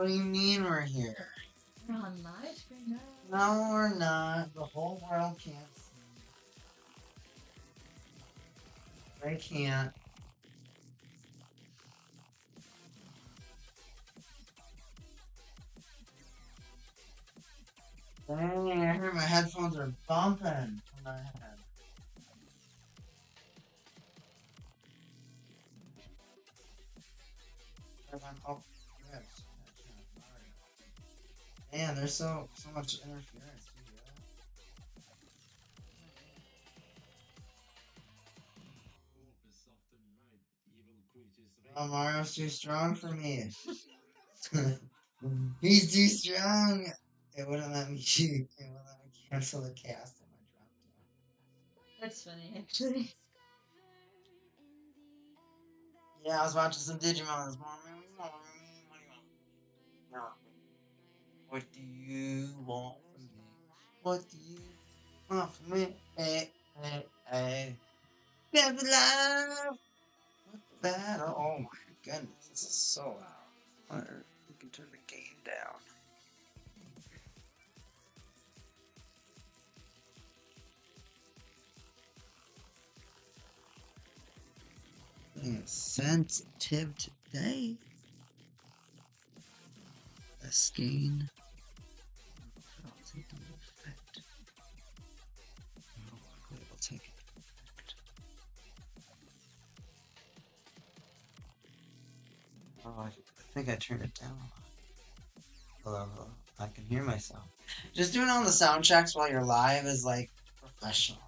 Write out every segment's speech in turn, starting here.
What do you mean we're here? We're on live screen now. No, we're not. The whole world can't see. They can't. Dang, I heard my headphones are bumping in my head. Oh, yes. Man, there's so much interference. You hear that? Oh, Mario's too strong for me. He's too strong. It wouldn't let me shoot. It wouldn't let me cancel the cast on my drop down. That's funny, actually. Yeah, I was watching some Digimon this morning. What do you want from me? What do you want from me? Hey, hey, hey. Get the love. What the battle? Oh my goodness, this is so loud. You can turn the gain down. Sensitive today. This gain. I'll take the effect. Oh, luckily I'll take it. Oh, I think I turned it down a lot. Hello, I can hear myself. Just doing all the sound checks while you're live is like professional.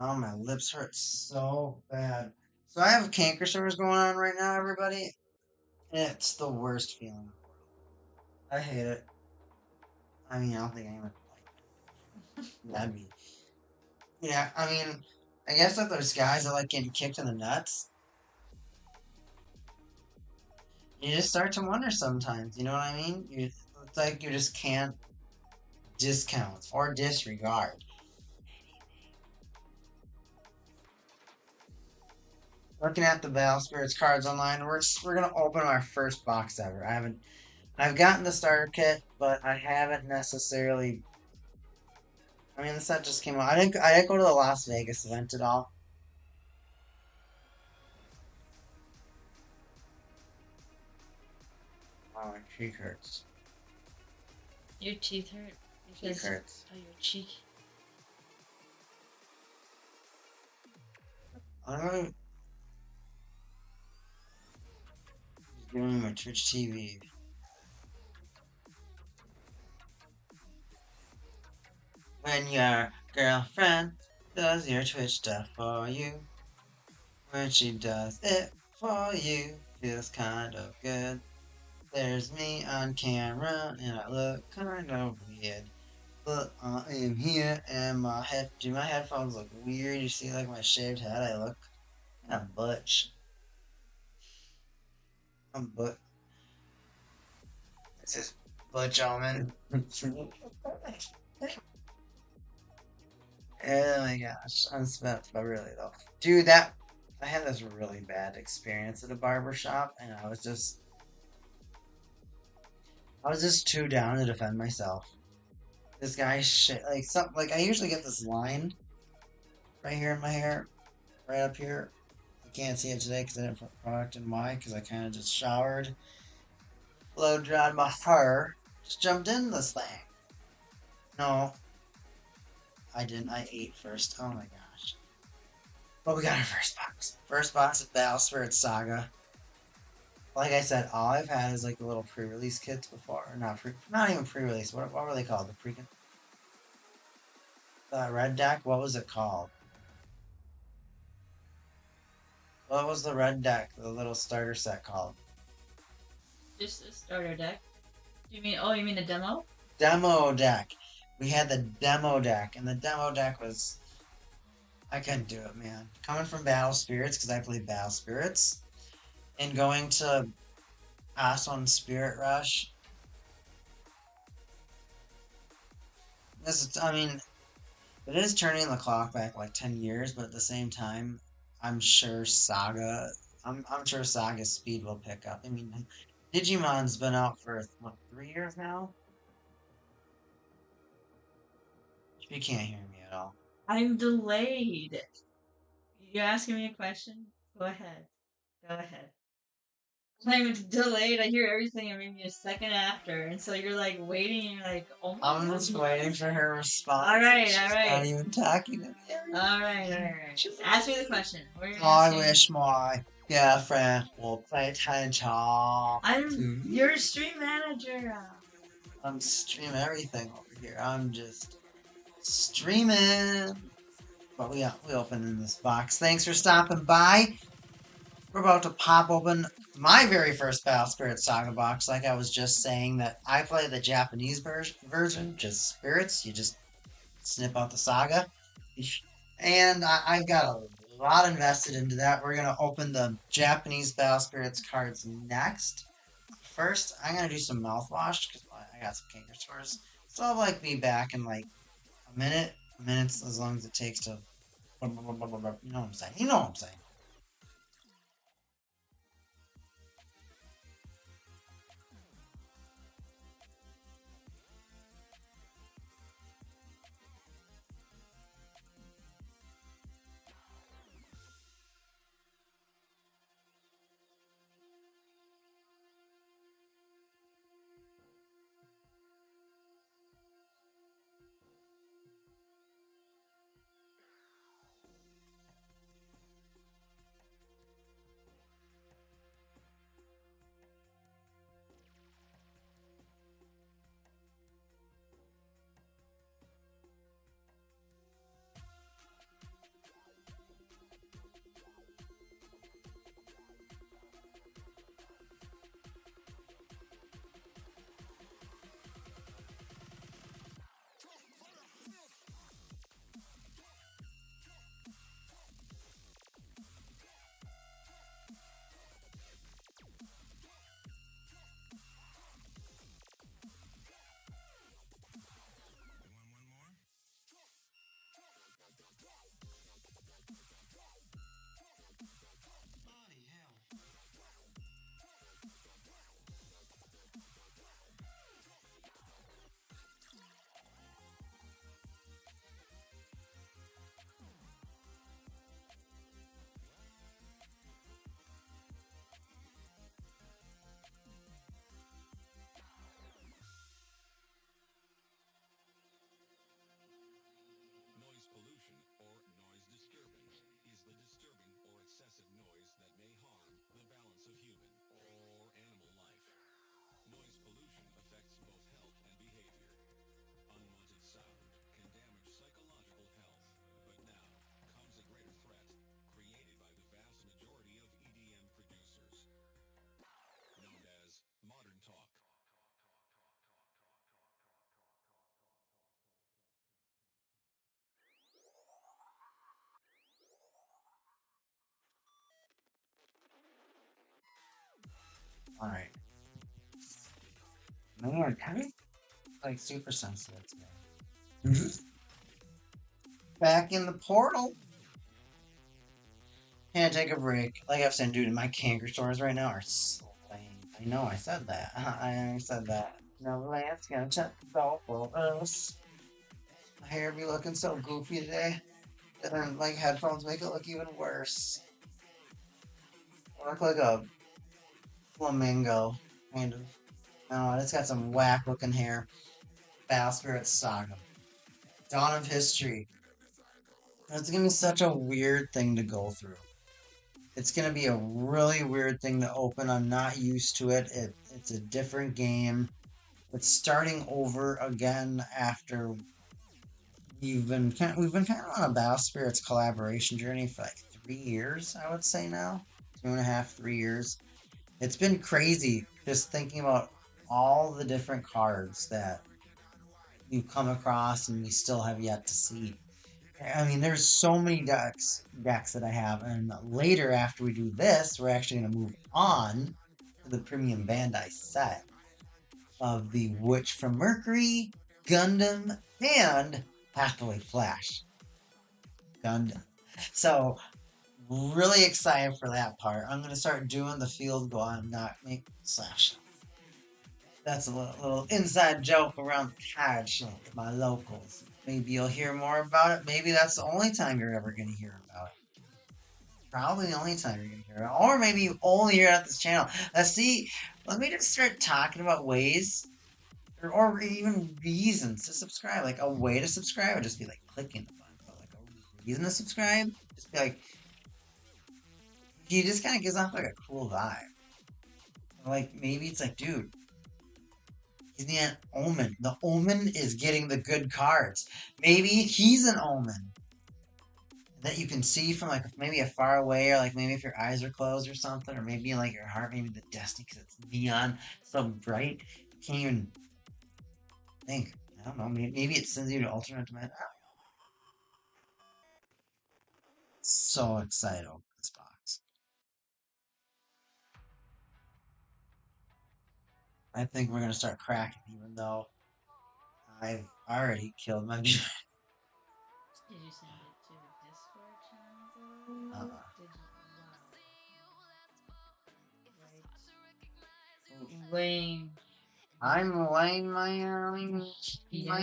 Oh, my lips hurt so bad. So I have canker sores going on right now, everybody. And it's the worst feeling in the world. I hate it. I mean, I don't think anyone would like it. That'd be. Yeah, I mean, I guess if there's guys that like getting kicked in the nuts, you just start to wonder sometimes. You know what I mean? It's like you just can't discount or disregard. Looking at the Battle Spirits cards online, we're gonna open our first box ever. I've gotten the starter kit, but I haven't necessarily. I mean, the set just came out. I didn't go to the Las Vegas event at all. Oh, my cheek hurts. Your teeth hurt? Cheek hurts. Oh, your cheek. I'm giving me my Twitch TV. When your girlfriend does your Twitch stuff for you, when she does it for you, feels kind of good. There's me on camera, and I look kind of weird. But I am here, and my headphones look weird. You see, like my shaved head, I look kind of butch. I'm but This is butch almond. Oh my gosh, I'm spent, but really though, dude, I had this really bad experience at a barber shop, and I was just too down to defend myself. This guy shit like I usually get this line right here in my hair, right up here. You can't see it today because I didn't put product in my because I kind of just showered, blow dried my hair, just jumped in this thing. No, I didn't. I ate first. Oh my gosh. But we got our first box. First box of Battle Spirits Saga. Like I said, all I've had is like the little pre-release kits before. Not even pre-release. What were they called? The red deck. What was it called? What was the red deck? The little starter set called? Just a starter deck. You mean a demo? Demo deck. We had the demo deck, and the demo deck was. I couldn't do it, man. Coming from Battle Spirits, because I played Battle Spirits, and going to Aswan Spirit Rush. I mean, It is turning the clock back like 10 years, but at the same time, I'm sure Saga, I'm sure Saga's speed will pick up. I mean, Digimon's been out for what, 3 years now? You can't hear me at all. I'm delayed. You asking me a question? Go ahead. Go ahead. I'm delayed. I hear everything and maybe a second after, and so you're like waiting. And you're like, oh my I'm god. just waiting for her response. All right, She's all right. not even talking to me. All right, all right. Ask me the question. What are you I asking? wish my girlfriend will pay attention I'm to your stream manager. I'm streaming everything over here. I'm just streaming. But we opened in this box. Thanks for stopping by. We're about to pop open my very first Battle Spirits Saga box. Like I was just saying, that I play the Japanese version, just Spirits. You just snip out the Saga. And I've got a lot invested into that. We're going to open the Japanese Battle Spirits cards next. First, I'm going to do some mouthwash because I got some canker sores. So I'll like be back in like a minute's as long as it takes to, you know what I'm saying? You know what I'm saying. Noise pollution, or noise disturbance, is the disturbing or excessive noise that may harm the balance of human or animal life. Noise pollution affects both health and behavior. Unwanted sound can damage psychological health, but now comes a greater threat created by the vast majority of EDM producers, known as modern talk. Alright. Man, kind of like super sensitive today. Back in the portal. Can't take a break. Like I've said, dude, my canker sores right now are slaying. I know I said that. I said that. No land's gonna check the for us. My hair be looking so goofy today. And then like headphones make it look even worse. I look like a flamingo, kind of. Oh, it's got some whack looking hair. Battle Spirits Saga. Dawn of History. It's gonna be such a weird thing to go through. It's gonna be a really weird thing to open. I'm not used to it. It's a different game. It's starting over again after we've been kind of on a Battle Spirits collaboration journey for like 3 years, I would say now. 2.5, 3 years. It's been crazy just thinking about all the different cards that you come across and we still have yet to see. I mean, there's so many decks that I have, and later after we do this, we're actually going to move on to the premium Bandai set of the Witch from Mercury, Gundam, and Hathaway Flash. Gundam. So really excited for that part. I'm gonna start doing the field goal and not make slash. That's a little inside joke around the cottage with my locals. Maybe you'll hear more about it. Maybe that's the only time you're ever gonna hear about it. Probably the only time you're gonna hear it. Or maybe you only hear it at this channel. Let's see. Let me just start talking about ways or even reasons to subscribe. Like a way to subscribe would just be like clicking the button. But like a reason to subscribe, just be like he just kind of gives off like a cool vibe. Like maybe it's like, dude, he's the Omen. The Omen is getting the good cards. Maybe he's an Omen that you can see from like maybe a far away, or like maybe if your eyes are closed or something, or maybe in like your heart, maybe the destiny because it's neon, so bright, you can't even think. I don't know. Maybe it sends you to alternate dimension. So excited over this box. I think we're gonna start cracking, even though I've already killed my. Did you send it to the Discord channel? Uh-uh. Did you? Wow. Right. Lame. I'm laying my Yeah.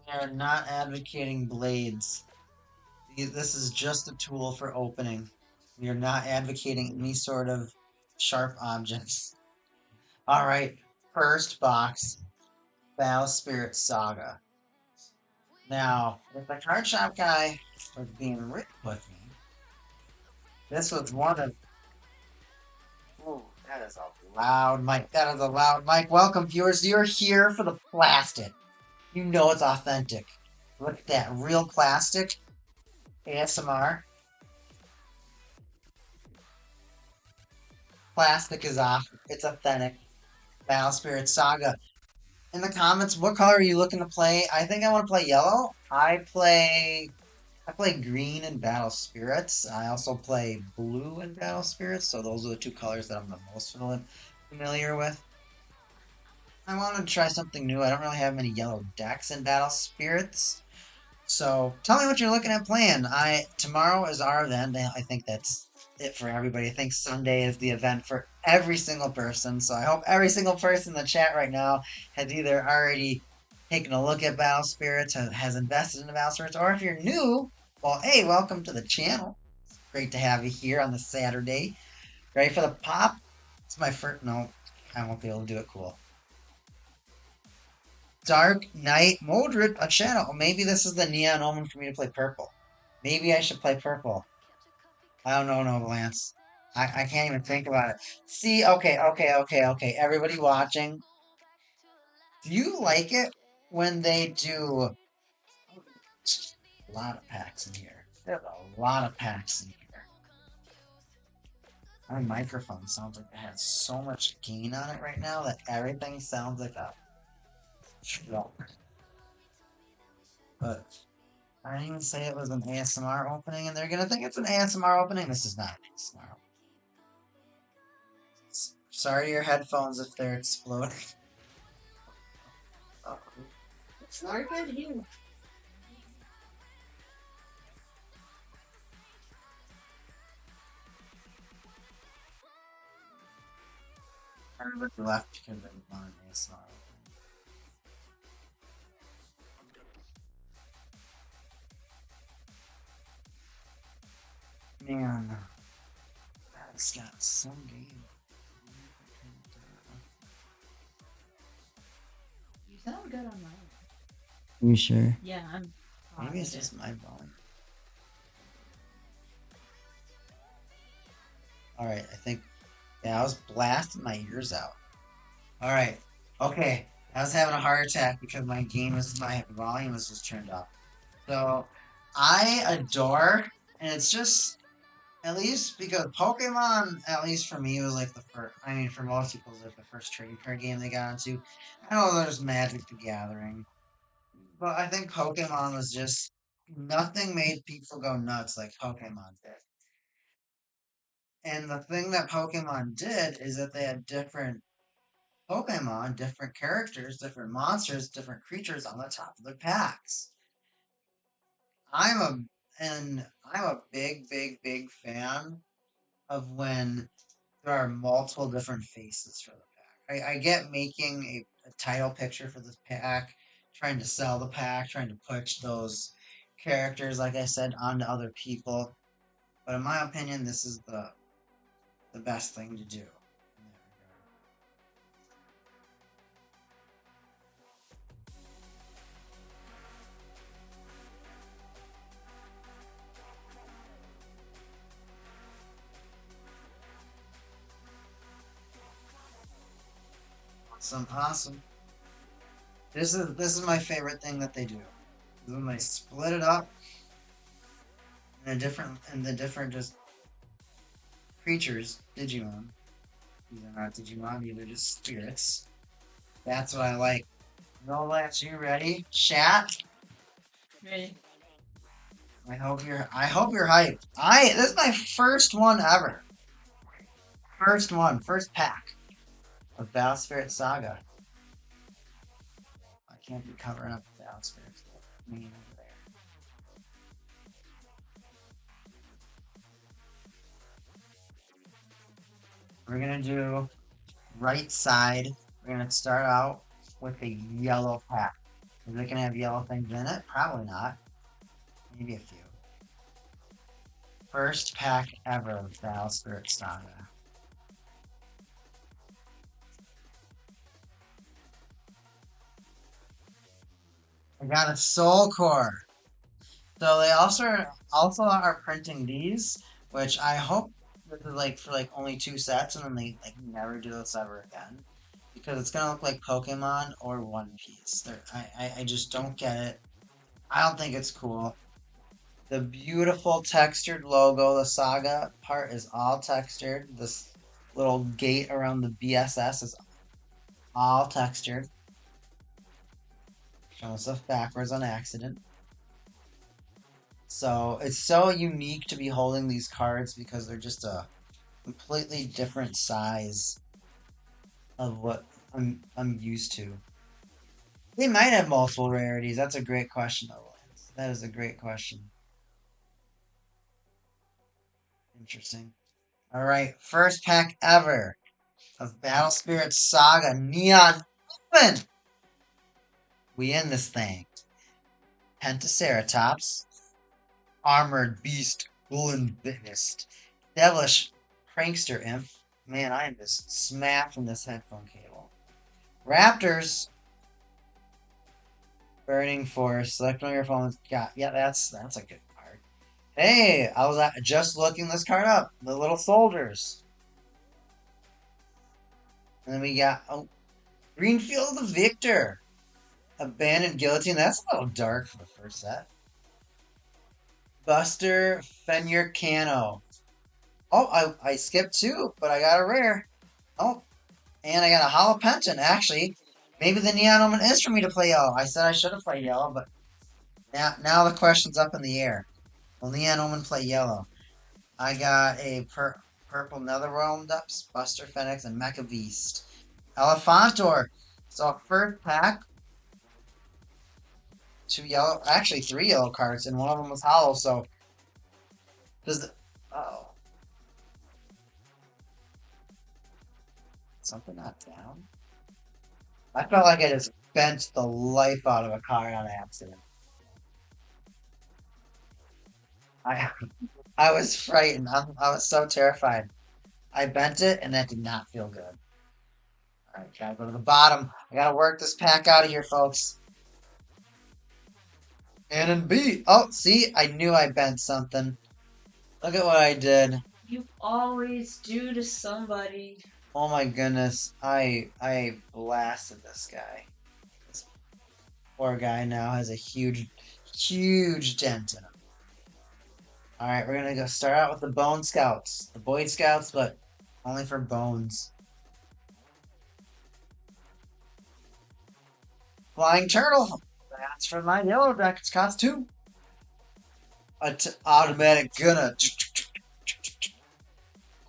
We are not advocating blades. This is just a tool for opening. We are not advocating any sort of sharp objects. Alright, first box, Battle Spirits Saga. Now, if the card shop guy was being written with me, this was one of. Ooh, that is a loud mic. That is a loud mic. Welcome, viewers. You're here for the plastic. You know it's authentic. Look at that. Real plastic. ASMR. Plastic is off. It's authentic. Battle Spirits Saga. In the comments, what color are you looking to play? I think I want to play yellow. I play green in Battle Spirits. I also play blue in Battle Spirits, so those are the two colors that I'm the most familiar with. I wanted to try something new. I don't really have many yellow decks in Battle Spirits. So tell me what you're looking at playing. Tomorrow is our event. I think that's it for everybody. I think Sunday is the event for every single person. So I hope every single person in the chat right now has either already taken a look at Battle Spirits, has invested in the Battle Spirits, or if you're new, well, hey, welcome to the channel. It's great to have you here on this Saturday. Ready for the pop? It's my first. No, I won't be able to do it cool. Dark Knight Modred, a channel. Maybe this is the neon omen for me to play purple. Maybe I should play purple. I don't know, no, Lance. I can't even think about it. See, okay. Everybody watching, do you like it when they do a lot of packs in here? There's a lot of packs in here. My microphone sounds like it has so much gain on it right now that everything sounds like a truck. But I didn't even say it was an ASMR opening, and they're gonna think it's an ASMR opening. This is not an ASMR opening. Sorry to your headphones if they're exploding. Oh, It's not good here. I looked left because I wanted an ASMR opening. Man, that's got some game. You sound good on mine. You sure? Yeah, I'm. Maybe it's positive. just my volume. Alright, I think. Yeah, I was blasting my ears out. Alright, okay. I was having a heart attack because my volume was just turned up. So, I adore, and it's just, at least because Pokemon, at least for me, was like the first, I mean, for most people, it was like the first trading card game they got into. I know there's Magic the Gathering, but I think Pokemon was just, nothing made people go nuts like Pokemon did. And the thing that Pokemon did is that they had different Pokemon, different characters, different monsters, different creatures on the top of their packs. I'm a I'm a big fan of when there are multiple different faces for the pack. I get making a title picture for this pack, trying to sell the pack, trying to push those characters, like I said, onto other people. But in my opinion, this is the best thing to do in that regard. Awesome. This is my favorite thing that they do. Is when they split it up in the different just creatures, Digimon. These are not Digimon, these are just spirits. That's what I like. No Lance, you ready? Chat? Ready? I hope you're hyped. This is my first one ever. First pack of Battle Spirits Saga. I can't be covering up Battle Spirits. Me over there. We're gonna do right side. We're gonna start out with a yellow pack. Is it gonna have yellow things in it? Probably not. Maybe a few. First pack ever of Battle Spirits Saga. I got a Soul Core. So they also are printing these, which I hope this is like for like only 2 sets, and then they like never do this ever again, because it's gonna look like Pokemon or One Piece. I just don't get it. I don't think it's cool. The beautiful textured logo, the Saga part is all textured. This little gate around the BSS is all textured. Showing stuff backwards on accident. So it's so unique to be holding these cards because they're just a completely different size of what I'm used to. They might have multiple rarities. That's a great question, though, Lance. That is a great question. Interesting. All right, first pack ever of Battle Spirits Saga Neon Open. We in this thing. Pentaceratops, Armored Beast, Bullen Bitnist, Devilish Prankster Imp. Man, I am just smashing this headphone cable. Raptors, Burning Force. Select one of your phones. Yeah, that's a good card. Hey, I was just looking this card up. The little soldiers. And then we got Greenfield the Victor. Abandoned Guillotine. That's a little dark for the first set. Buster Fenrir Cano. Oh, I skipped 2, but I got a rare. Oh, and I got a Hollow Penton. Actually, maybe the Neon Omen is for me to play yellow. I said I should have played yellow, but now the question's up in the air. Will Neon Omen play yellow? I got a purple Netherrealm Depths, Buster Phoenix, and Mecha Beast. Elephantor. So first pack, 2 yellow, actually 3 yellow cards, and one of them was hollow. So oh, something not down? I felt like I just bent the life out of a card on accident. I I was frightened. I was so terrified. I bent it, and that did not feel good. All right, gotta go to the bottom. I gotta work this pack out of here, folks. And in B. Oh, see, I knew I bent something. Look at what I did. You always do to somebody. Oh my goodness, I blasted this guy. This poor guy now has a huge dent in him. All right, we're gonna go start out with the Bone Scouts, the Boy Scouts, but only for bones. Flying Turtle. That's from my yellow deck. It's cost 2. Automatic Gunna.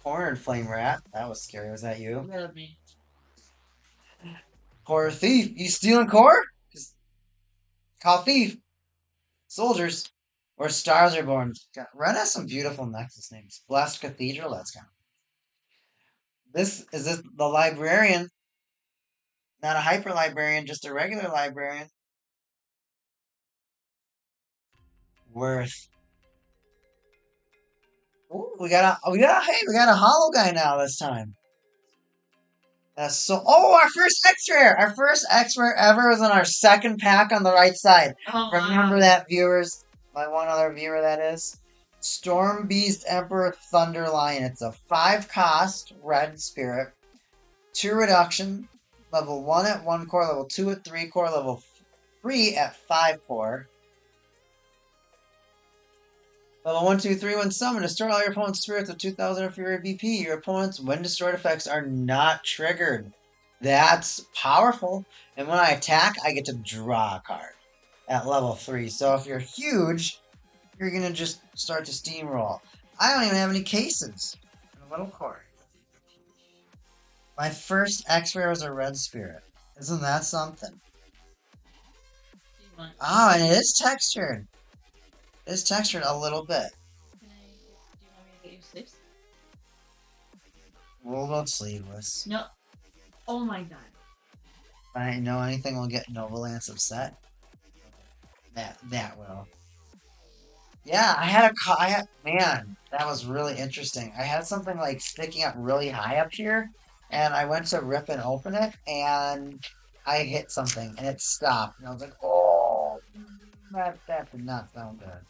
Cornered flame rat. That was scary. Was that you? Rid of me. Core thief. You stealing core? Just call thief. Soldiers. Where stars are born. Red has some beautiful Nexus names. Blessed Cathedral. Let's go. This the librarian. Not a hyper librarian, just a regular librarian. Worth. Ooh, we got a hollow guy now this time. That's so. Oh, our first X rare! Our first X rare ever was in our second pack on the right side. Oh, Remember wow. that, viewers? My one other viewer, that is. Storm Beast Emperor Thunder Lion. It's a 5-cost red spirit. 2 reduction. Level 1 at 1 core, level 2 at 3 core, level 3 at 5 core. Level 1, 2, 3, when summoned, destroy all your opponent's spirits with 2000 or fewer BP. Your opponent's when destroyed effects are not triggered. That's powerful. And when I attack, I get to draw a card at level 3. So if you're huge, you're going to just start to steamroll. I don't even have any cases in a little core. My first X-Rare was a red spirit. Isn't that something? Oh, and it is textured. It is textured a little bit. Do you want me to get you sleeves? We'll go sleeveless. No. Oh my god. If I know anything will get Nova Lance upset. That will. Yeah, man, that was really interesting. I had something like sticking up really high up here, and I went to rip and open it, and I hit something, and it stopped. And I was like, oh, that did not sound good.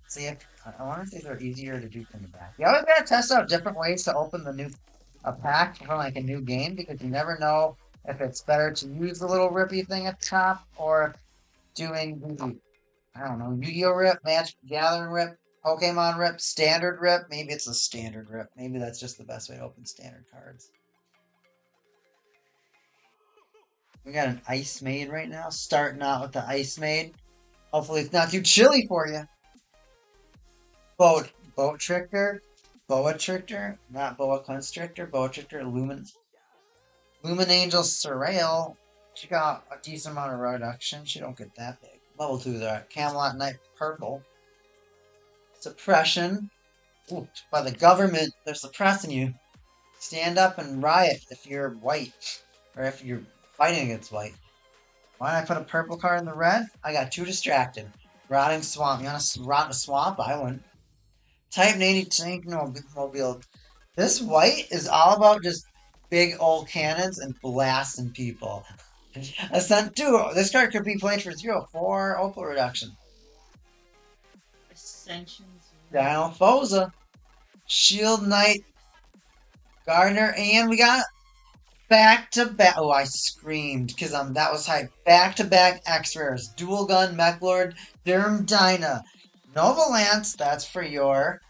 See, I wonder if these are easier to do from the back. You always gotta test out different ways to open a pack for like a new game, because you never know if it's better to use the little rippy thing at the top, or doing the, I don't know, Yu-Gi-Oh rip, Magic Gathering rip, Pokemon rip, standard rip. Maybe it's a standard rip. Maybe that's just the best way to open standard cards. We got an Ice Maid right now, starting out with the Ice Maid. Hopefully it's not too chilly for you. Boat Trickster, Boa Trickster, not Boa Constrictor, Boa Trickster, Lumin Angel Surreal. She got a decent amount of reduction. She don't get that big. Level 2 there. Camelot Knight Purple. Suppression. Ooh, by the government, they're suppressing you. Stand up and riot if you're white. Or if you're fighting against white. Why did I put a purple card in the red? I got too distracted. Rotting Swamp. You want to rot in a swamp? I wouldn't. Type 80 Tank Mobile. This white is all about just big old cannons and blasting people. Ascent 2. This card could be played for 0 for Opal reduction. Ascensions. Dino Foza. Shield Knight. Gardner. And we got back-to-back. Oh, I screamed because that was hype. Back-to-back X-Rares. Dual Gun, Mech Lord, Durham Dyna. Nova Lance, that's for your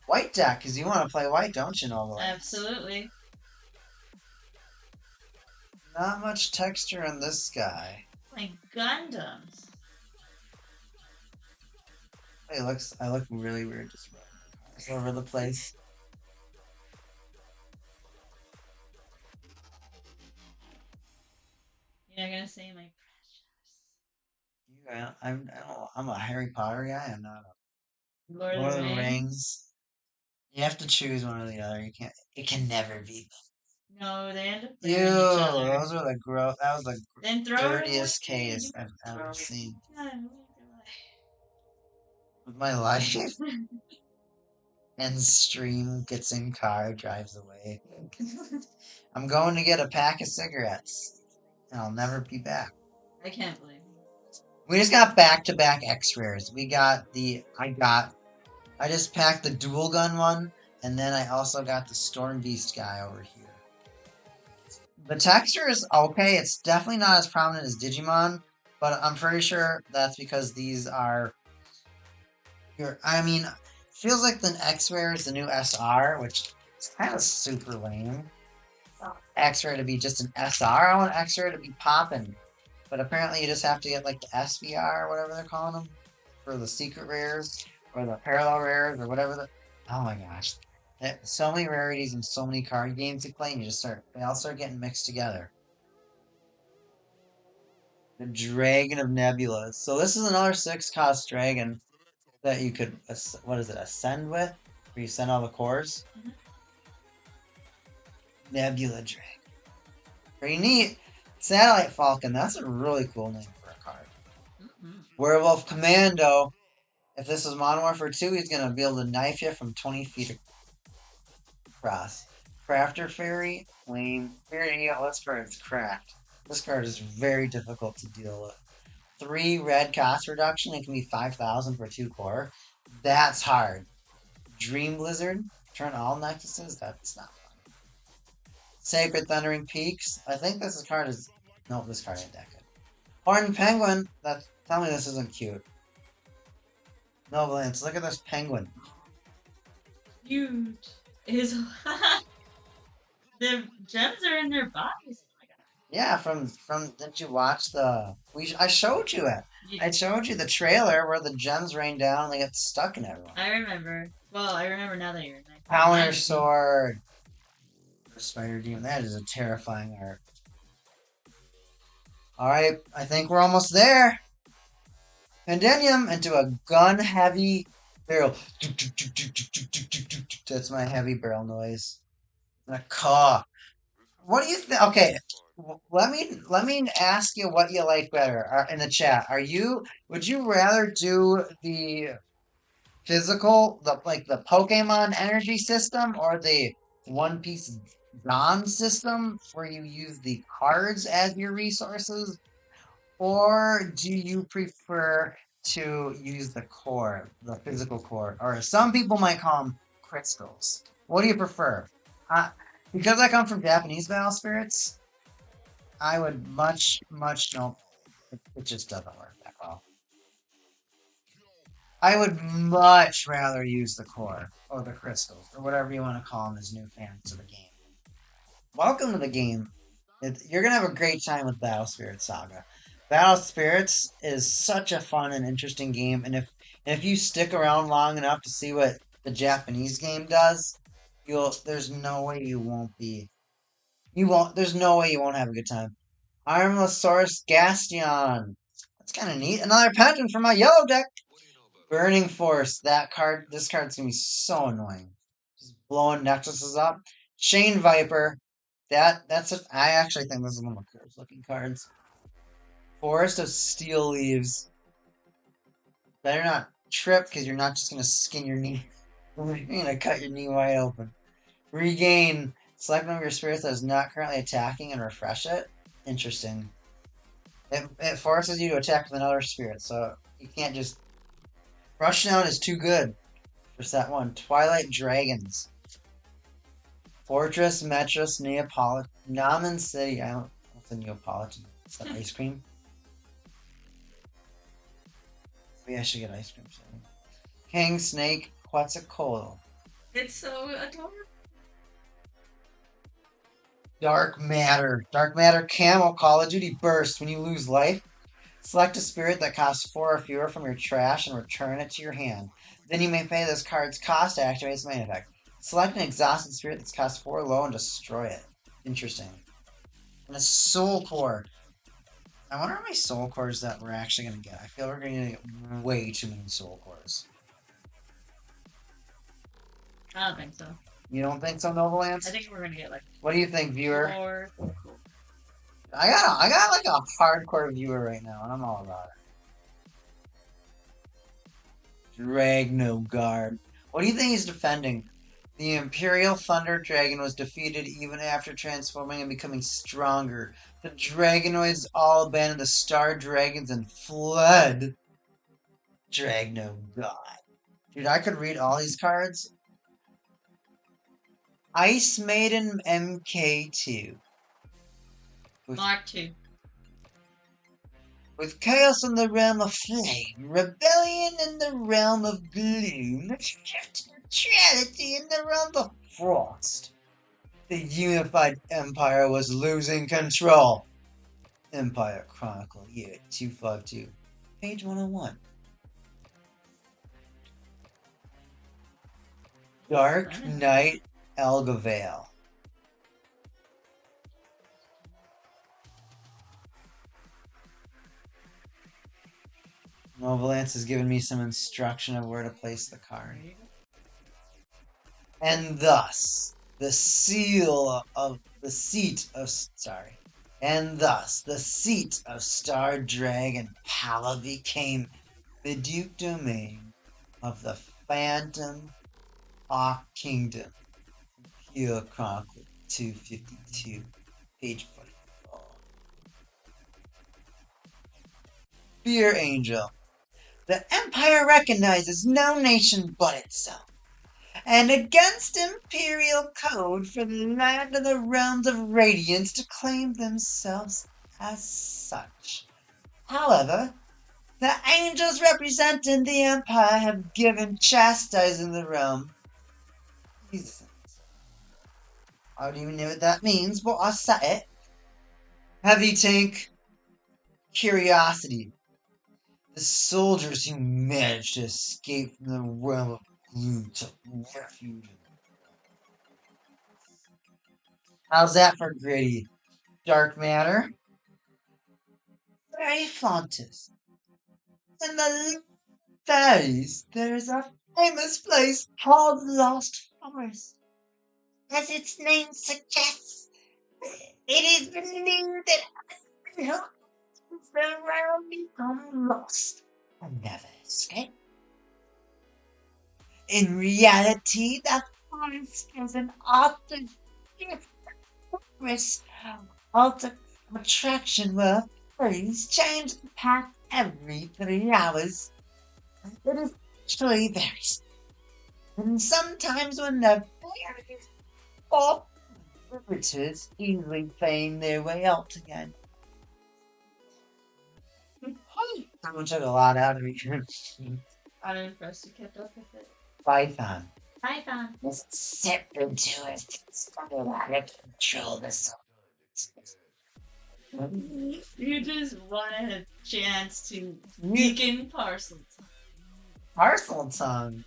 white deck, because you want to play white, don't you, Nova Lance? Absolutely. Not much texture in this guy. Like Gundams. I look really weird just all over the place. You're not gonna say my precious. Yeah, I'm a Harry Potter guy. I'm not a Lord Lord of of the the Rings. Rings. You have to choose one or the other. You can't. It can never be. No, they end up Ew, burying each other. those are the gross. That was the Then throw dirtiest it away. case I've ever seen Yeah, with my life. And stream gets in car, drives away. I'm going to get a pack of cigarettes, and I'll never be back. I can't believe it. We just got back-to-back X-Rares. I just packed the dual gun one, and then I also got the Storm Beast guy over here. The texture is okay. It's definitely not as prominent as Digimon, but I'm pretty sure that's because these are... feels like the X-Rare is the new SR, which is kind of super lame. X-Rare to be just an SR. I want X-Rare to be popping. But apparently you just have to get like the SVR or whatever they're calling them for the secret rares or the parallel rares or whatever Oh my gosh. So many rarities and so many card games you play, and they all start getting mixed together. The Dragon of Nebulas. So this is another 6-cost dragon that you could, what is it, ascend with? Where you send all the cores? Mhm. Nebula Dragon. Pretty neat. Satellite Falcon. That's a really cool name for a card. Mhm. Werewolf Commando. If this was Modern Warfare 2, he's going to be able to knife you from 20 feet across. Crafter Fairy. Lame. Fairy, yeah, this card is cracked. This card is very difficult to deal with. 3 red cost reduction. It can be 5,000 for 2 core. That's hard. Dream Blizzard. Turn all nexuses. That's not fun. Sacred Thundering Peaks. I think this card is. No, this card ain't that good. Horned Penguin. Tell me this isn't cute. No, Lance, look at this penguin. Huge. Is the gems are in their bodies. Oh my god. Yeah, from did you watch the? I showed you it. Yeah, I showed you the trailer where the gems rain down and they get stuck in everyone. I remember. Well, I remember now that you're Counter reminded me. Sword. Spider Demon. That is a terrifying art. Alright, I think we're almost there. Pandenium into a gun heavy barrel. That's my heavy barrel noise. And a caw. What do you think? Okay, let me ask you what you like better in the chat. Would you rather do the physical, the Pokemon energy system, or the One Piece Dawn system, where you use the cards as your resources, or do you prefer to use the core, the physical core, or some people might call them crystals? What do you prefer? Because I come from Japanese Battle Spirits, I would much no. It just doesn't work that well. I would much rather use the core or the crystals or whatever you want to call them as new fans of the game. Welcome to the game. You're gonna have a great time with Battle Spirits Saga. Battle Spirits is such a fun and interesting game, and if you stick around long enough to see what the Japanese game does, there's no way you won't be. You won't. There's no way you won't have a good time. Armlosaurus Gastion. That's kind of neat. Another pendant from my yellow deck. Burning Force. This card's gonna be so annoying. Just blowing Nexuses up. Chain Viper. I actually think this is one of the coolest looking cards. Forest of Steel Leaves. Better not trip because you're not just gonna skin your knee. You're gonna cut your knee wide open. Regain. Select one of your spirits that is not currently attacking and refresh it. Interesting. It forces you to attack with another spirit, so you can't just. Rushdown is too good for set 1. Twilight Dragons. Fortress, Metros, Neapolitan. Namen City. I don't. What's a Neapolitan? Is that ice cream? Maybe I should get ice cream soon. King Snake, Quetzalcoatl. It's so adorable. Dark Matter. Dark Matter Camo Call of Duty Burst. When you lose life, select a spirit that costs 4 or fewer from your trash and return it to your hand. Then you may pay this card's cost to activate its main effect. Select an exhausted spirit that's cost 4 low and destroy it. Interesting. And a Soul Core. I wonder how many Soul Cores that we're actually going to get. I feel we're going to get way too many Soul Cores. I don't think so. You don't think so, Novalance? I think we're gonna get like What do you think, viewer? 4. I got like a hardcore viewer right now, and I'm all about it. Dragnogard. What do you think he's defending? The Imperial Thunder Dragon was defeated even after transforming and becoming stronger. The Dragonoids all abandoned the Star Dragons and fled. Dragnogard. Dude, I could read all these cards. Ice Maiden MK2. Mark 2. With chaos in the realm of flame, rebellion in the realm of gloom, neutrality in the realm of frost, the unified empire was losing control. Empire Chronicle, year 252, page 101. Dark Nice. Knight Elgavale. Novalance has given me some instruction of where to place the card. And thus, the seal of the seat of and thus the seat of Star Dragon Pala became the Duke Domain of the Phantom Hawk Kingdom. Heel Chronicle 252, page 44. Fear Angel. The Empire recognizes no nation but itself, and against imperial code for the land of the realms of radiance to claim themselves as such. However, the angels representing the Empire have given chastising the realm. Jesus. I don't even know what that means, but I said it. Heavy tank curiosity. The soldiers who managed to escape from the realm of gloom took refuge in How's that for gritty? Dark matter? Very Fontes. In the valleys, there is a famous place called Lost Forest. As its name suggests, it is believed that the realm become lost and never escape. In reality, the forest is an alter attraction where fairies change the path every 3 hours. It is actually very small. And sometimes when the fairies or visitors easily find their way out again. Someone took a lot out of me. I'm impressed you kept up with it. Python. Python. Just sip into it. Started out of control this. You just wanted a chance to weaken Parcel. Parcel tongue.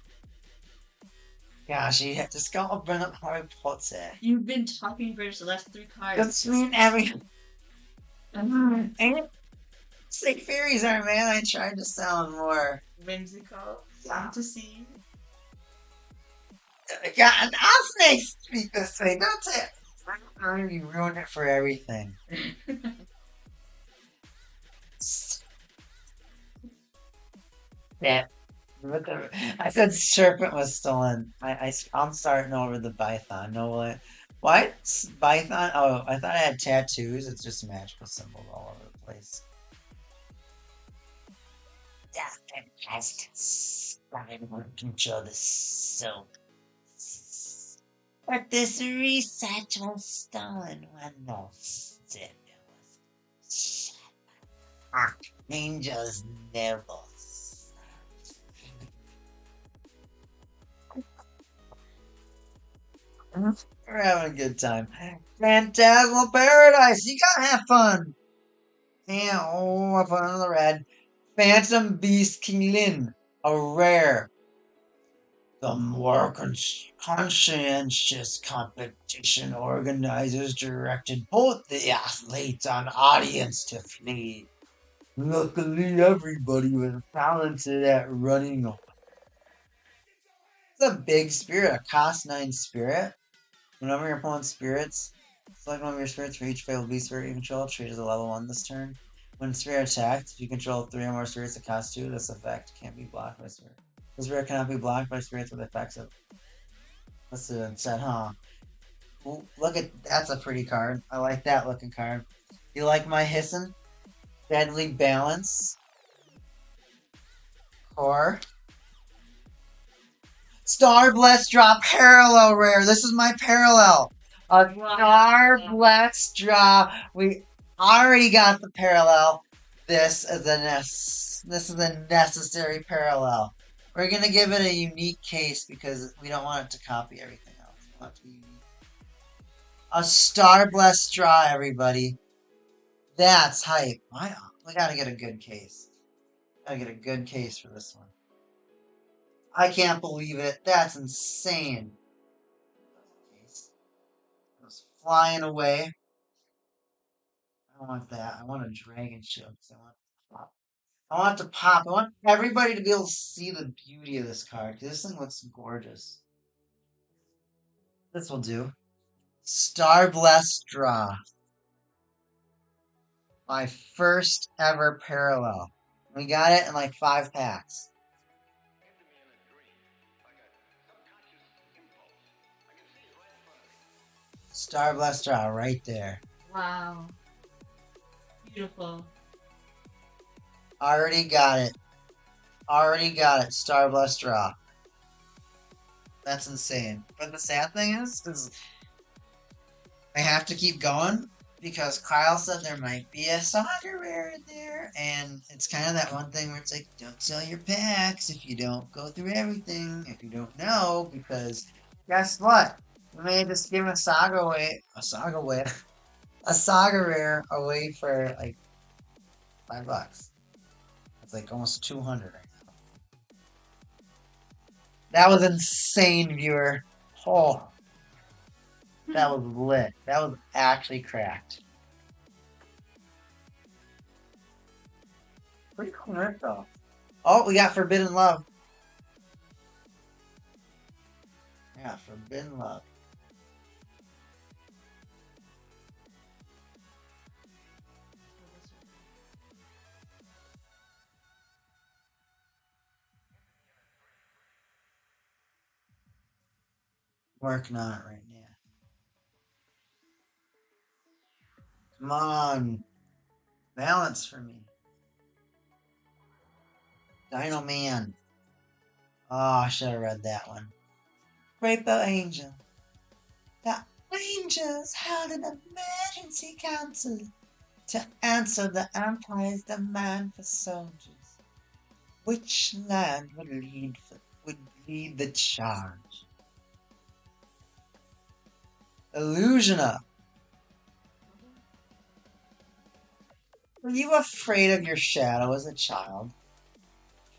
Gosh, you have to go and bring up Harry Potter. You've been talking British the last 3 cards. That's mean every. Ain't sick fairies are, man. I tried to sound more Whimsical. Fantasy. God, and all snakes speak this way. Don't say it. You ruined it for everything. Yeah. I said serpent was stolen. I'm starting over the Python. No what? What? Python? Oh, I thought I had tattoos. It's just magical symbols all over the place. Death and justice. I won't control the soul. But this reset was stolen when no sin was Archangel's nibbles. We're having a good time. Phantasmal Paradise, you gotta have fun. Yeah, oh, I put another red. Phantom Beast King Lin, a rare. The more conscientious competition organizers directed both the athletes and audience to flee. Luckily, everybody was talented at running away. It's a big spirit, a cost 9 spirit. Whenever your opponent's spirits, select one of your spirits for each fabled beast spirit you control, treat as a level 1 this turn. When spirit attacked, if you control 3 or more spirits that cost 2, this effect can't be blocked by spirit. This spirit cannot be blocked by spirits with effects of listed instead, huh? Ooh, look at that's a pretty card. I like that looking card. You like my hissing? Deadly Balance. Core. Star Blessed Draw Parallel Rare. This is my parallel. A Star Blessed Draw. We already got the parallel. This is a necessary parallel. We're gonna give it a unique case because we don't want it to copy everything else. We want it to be unique. A Star Blessed Draw, everybody. That's hype. We gotta get a good case. Gotta get a good case for this one. I can't believe it. That's insane. flying away. I don't want that. I want a dragon shield. 'Cause I want to pop. I want it to pop. I want everybody to be able to see the beauty of this card. 'Cause this thing looks gorgeous. This will do. Star Blessed Draw. My first ever parallel. We got it in like 5 packs. Star Blessed Draw right there. Wow. Beautiful. Already got it. Already got it. Star Blessed Draw. That's insane. But the sad thing is I have to keep going because Kyle said there might be a Saga rare in there, and it's kind of that one thing where it's like, don't sell your packs if you don't go through everything, if you don't know, because guess what? We may just give a Saga away, a Saga rare away for like $5. It's like almost 200 right now. That was insane, viewer. Oh. That was lit. That was actually cracked. Pretty cool art though. Oh, we got Forbidden Love. Yeah, Forbidden Love. Working on it right now. Come on. Balance for me. Dino Man. Oh, I should have read that one. Rainbow Angel. The Angels held an emergency council to answer the Empire's demand for soldiers. Which land would lead the charge? Illusioner. Were you afraid of your shadow as a child?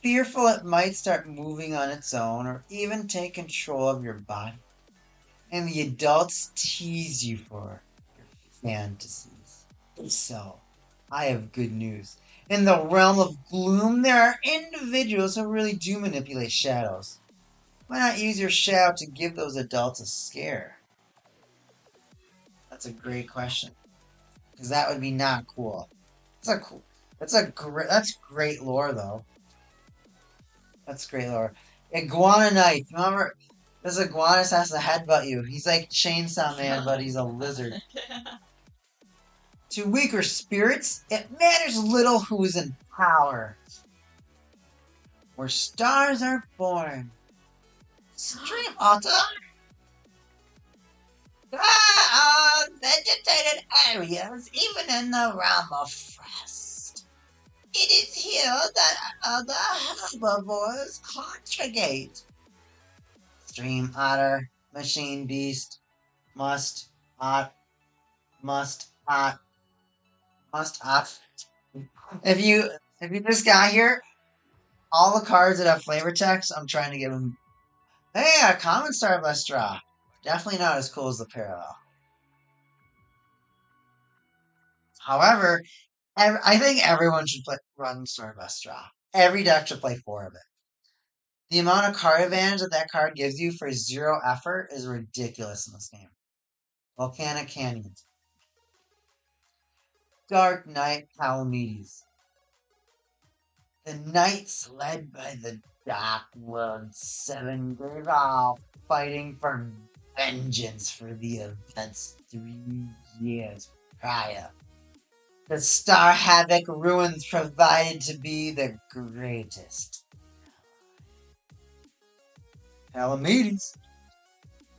Fearful it might start moving on its own or even take control of your body? And the adults tease you for your fantasies. So, I have good news. In the realm of gloom, there are individuals who really do manipulate shadows. Why not use your shadow to give those adults a scare? That's a great question. Because that would be not cool. That's great lore though. That's great lore. Iguana Knight. Remember, this iguana has to headbutt you. He's like Chainsaw Man, but he's a lizard. To weaker spirits, it matters little who's in power. Where stars are born. Stream Otter. Vegetated areas, even in the realm of frost. It is here that other herbivores congregate. Stream Otter, Machine Beast, Must Ot. If you just got here, all the cards that have flavor text, I'm trying to give them. Hey, a common Star Blessed Draw. Definitely not as cool as the parallel. However, I think everyone should run Star Blessed Draw. Every deck should play 4 of it. The amount of card advantage that card gives you for 0 effort is ridiculous in this game. Volcanic Canyons. Dark Knight Palamedes. The knights led by the Dark World 7 gave all fighting for vengeance for the events 3 years prior. The Star Havoc ruins provided to be the greatest. Palamedes.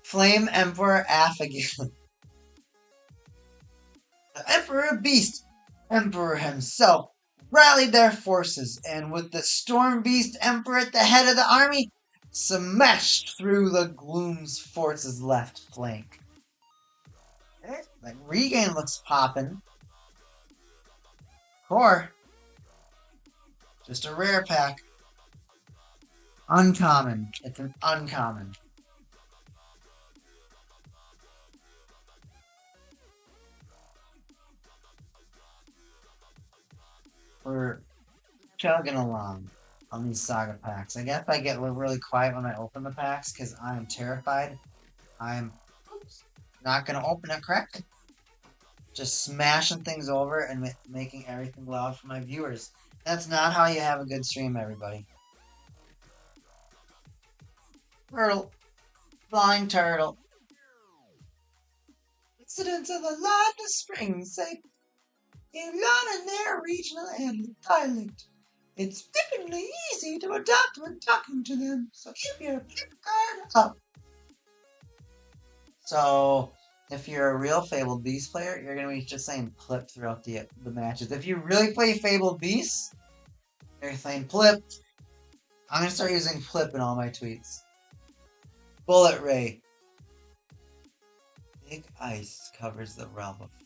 Flame Emperor Affigan. The Emperor Beast, Emperor himself, rallied their forces, and with the Storm Beast Emperor at the head of the army, smashed through the Gloom's force's left flank. That regain looks poppin'. Core. Just a rare pack. Uncommon. It's an uncommon. we're chugging along on these saga packs. I guess I get really quiet when I open the packs because I'm terrified. I'm not gonna open it correctly. Just smashing things over and making everything loud for my viewers. That's not how you have a good stream, everybody. Turtle. Flying turtle. Incidents of the land of spring say in London their regional and dialect. It's flippantly easy to adapt when talking to them, so keep your flip guard up. So, if you're a real Fabled Beast player, you're going to be just saying Plip throughout the matches. If you really play Fabled Beasts, you're saying Plip. I'm going to start using Plip in all my tweets. Bullet Ray. Big ice covers the realm of frost.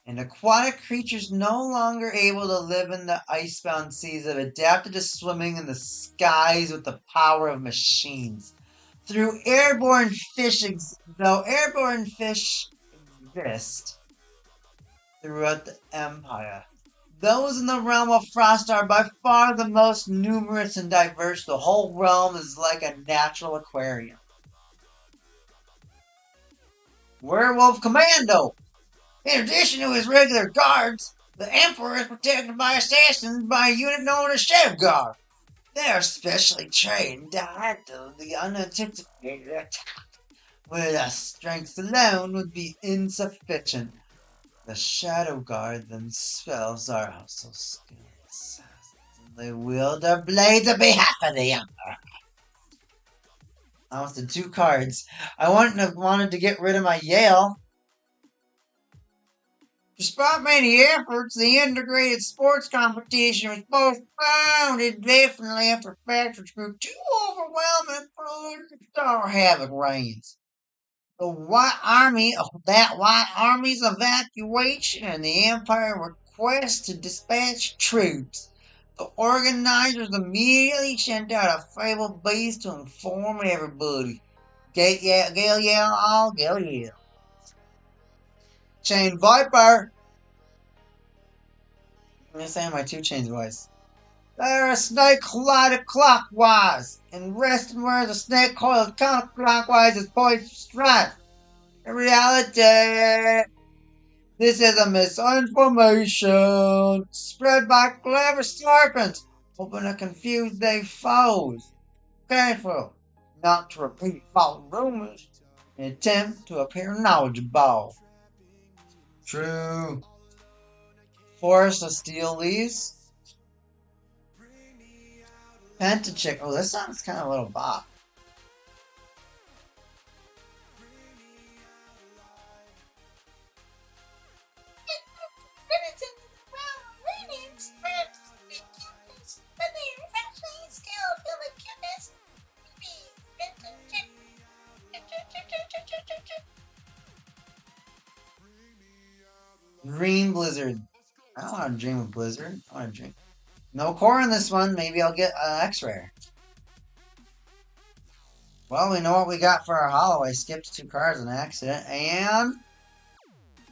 And aquatic creatures no longer able to live in the icebound seas have adapted to swimming in the skies with the power of machines. Though airborne fish exist throughout the empire, those in the realm of frost are by far the most numerous and diverse. The whole realm is like a natural aquarium. Werewolf Commando! In addition to his regular guards, the Emperor is protected by assassins by a unit known as Shadow Guard. They are specially trained to handle the unanticipated attack, where their strength alone would be insufficient. The Shadow Guard themselves are also skilled assassins, and they wield their blades on behalf of the Emperor. I wanted 2 cards. I wanted to get rid of my Yale. Despite many efforts, the integrated sports competition was postponed indefinitely after factors grew too overwhelming for the Star Havoc reigns. The White Army's evacuation and the Empire request to dispatch troops. The organizers immediately sent out a fabled beast to inform everybody. Gale yell. Chain Viper. I'm gonna say my 2 Chainz voice. They're a snake collided clockwise, and resting where the snake coiled counterclockwise is poised to strike. In reality, this is a misinformation spread by clever serpents, hoping to confuse their foes. Careful not to repeat false rumors and attempt to appear knowledgeable. True. Forest of Steel Leaves. Pentachick. Oh, this sounds kind of a little bop. Green Blizzard. I don't want to dream of Blizzard. I want to dream. No core in this one. Maybe I'll get X-Rare. Well, we know what we got for our holo. I skipped 2 cards on accident. And...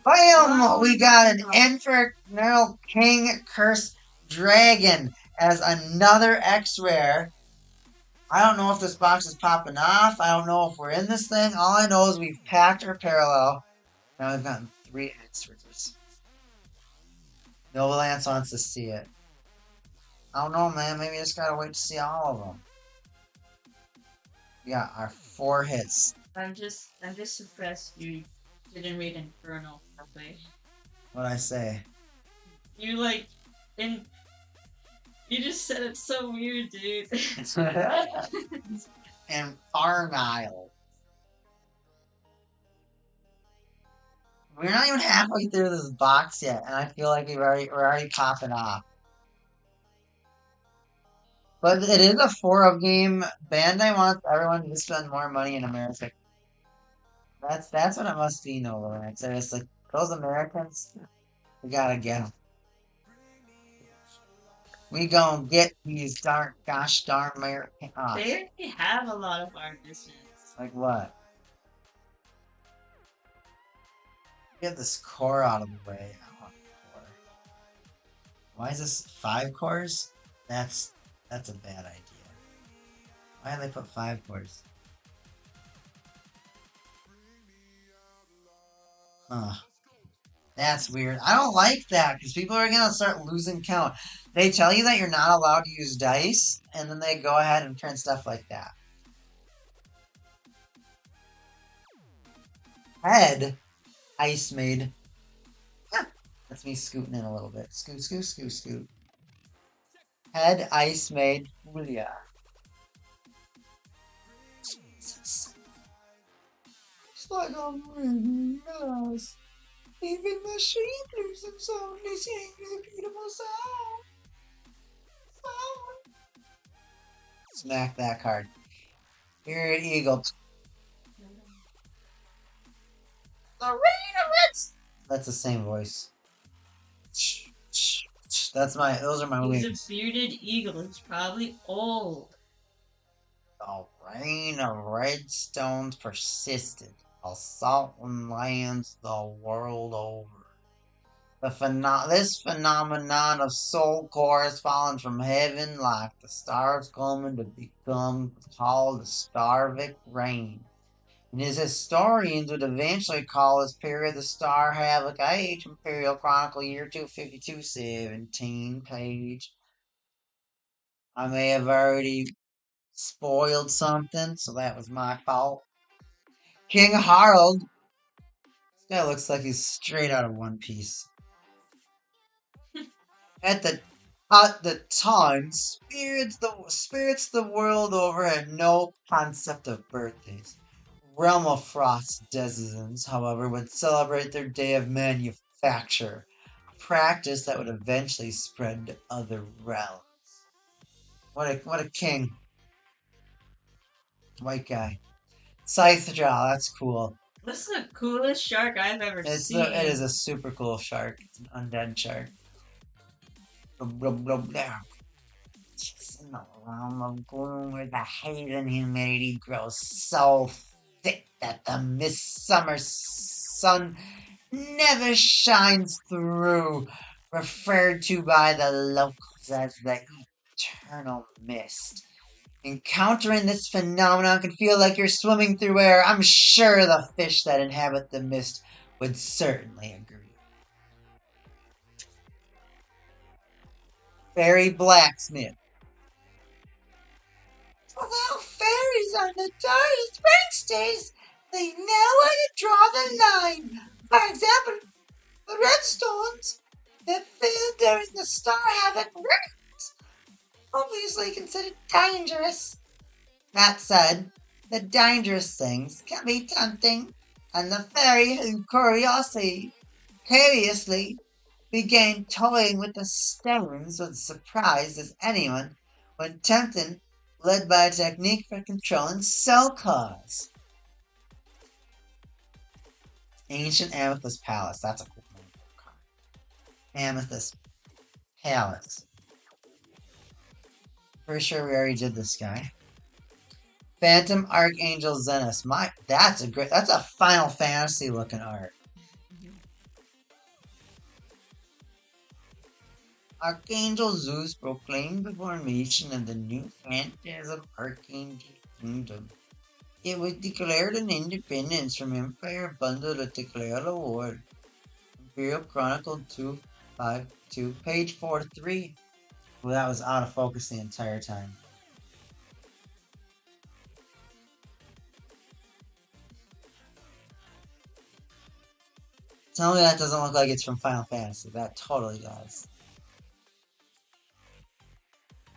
BAM! We got an Infernal King Curse Dragon as another X-Rare. I don't know if this box is popping off. I don't know if we're in this thing. All I know is we've packed our parallel. Now we've gotten 3 X-Rares. Nova Lance wants to see it. I don't know, man. Maybe I just gotta wait to see all of them. We got our 4 hits. I'm just impressed you didn't read Infernal properly. What'd I say? You just said it so weird, dude. And Farnile. We're not even halfway through this box yet, and I feel like we're already popping off. But it is a 4-of game. Bandai wants everyone to spend more money in America. That's what it must be, no Lawrence. It's like those Americans, we gotta get them. We gonna get these gosh darn American. Oh, They already have a lot of artists. like what? Get this core out of the way. I want core. Why is this 5 cores? That's a bad idea. Why did they put 5 cores? Huh. That's weird. I don't like that because people are gonna start losing count. They tell you that you're not allowed to use dice, and then they go ahead and print stuff like that. Head Ice Maid. That's me scooting in a little bit. Scoot, scoot, scoot, scoot. Head Ice Maid Julia. It's like I'm breathing glass. Even the sheep losing sound, listening to the beautiful sound. Smack that card. Here at Eagle. The rain of Reds. That's the same voice. Those are my He's wings. a bearded eagle. He's probably old. The rain of redstones persisted, assaulting lands the world over. This phenomenon of soul cores falling from heaven like the stars coming to become called the Starvic Rain. And his historians would eventually call this period the Star Havoc Age, Imperial Chronicle year 252, 17 page. I may have already spoiled something, so that was my fault. King Harald. This guy looks like he's straight out of One Piece. At the time, spirits the world over had no concept of birthdays. Realm of Frost denizens, however, would celebrate their day of manufacture, a practice that would eventually spread to other realms. What a king. White guy. Scythe Jaw, that's cool. This is the coolest shark I've ever seen. It is a super cool shark. It's an undead shark. Blah, blah, blah. It's in the realm of gloom where the hate and humidity grows so thick that the midsummer sun never shines through, referred to by the locals as the eternal mist. Encountering this phenomenon can feel like you're swimming through air. I'm sure the fish that inhabit the mist would certainly agree. Fairy Blacksmith. Although fairies are notorious pranksters, they know where to draw the line. For example, the redstones that fell during the Star Havoc raids, obviously considered dangerous. That said, the dangerous things can be tempting, and the fairy who curiously began toying with the stones was surprised as anyone when tempted, led by a technique for controlling soul cores. Ancient Amethyst Palace. That's a cool name for a card. Amethyst Palace. Pretty sure we already did this guy. Phantom Archangel Zenith. That's a Final Fantasy looking art. Archangel Zeus proclaimed the formation of the new Phantasm Archangel Kingdom. It was declared an independence from Empire Bundle to declare a war. Imperial Chronicle 252, page 43. Well, that was out of focus the entire time. Tell me that doesn't look like it's from Final Fantasy. That totally does.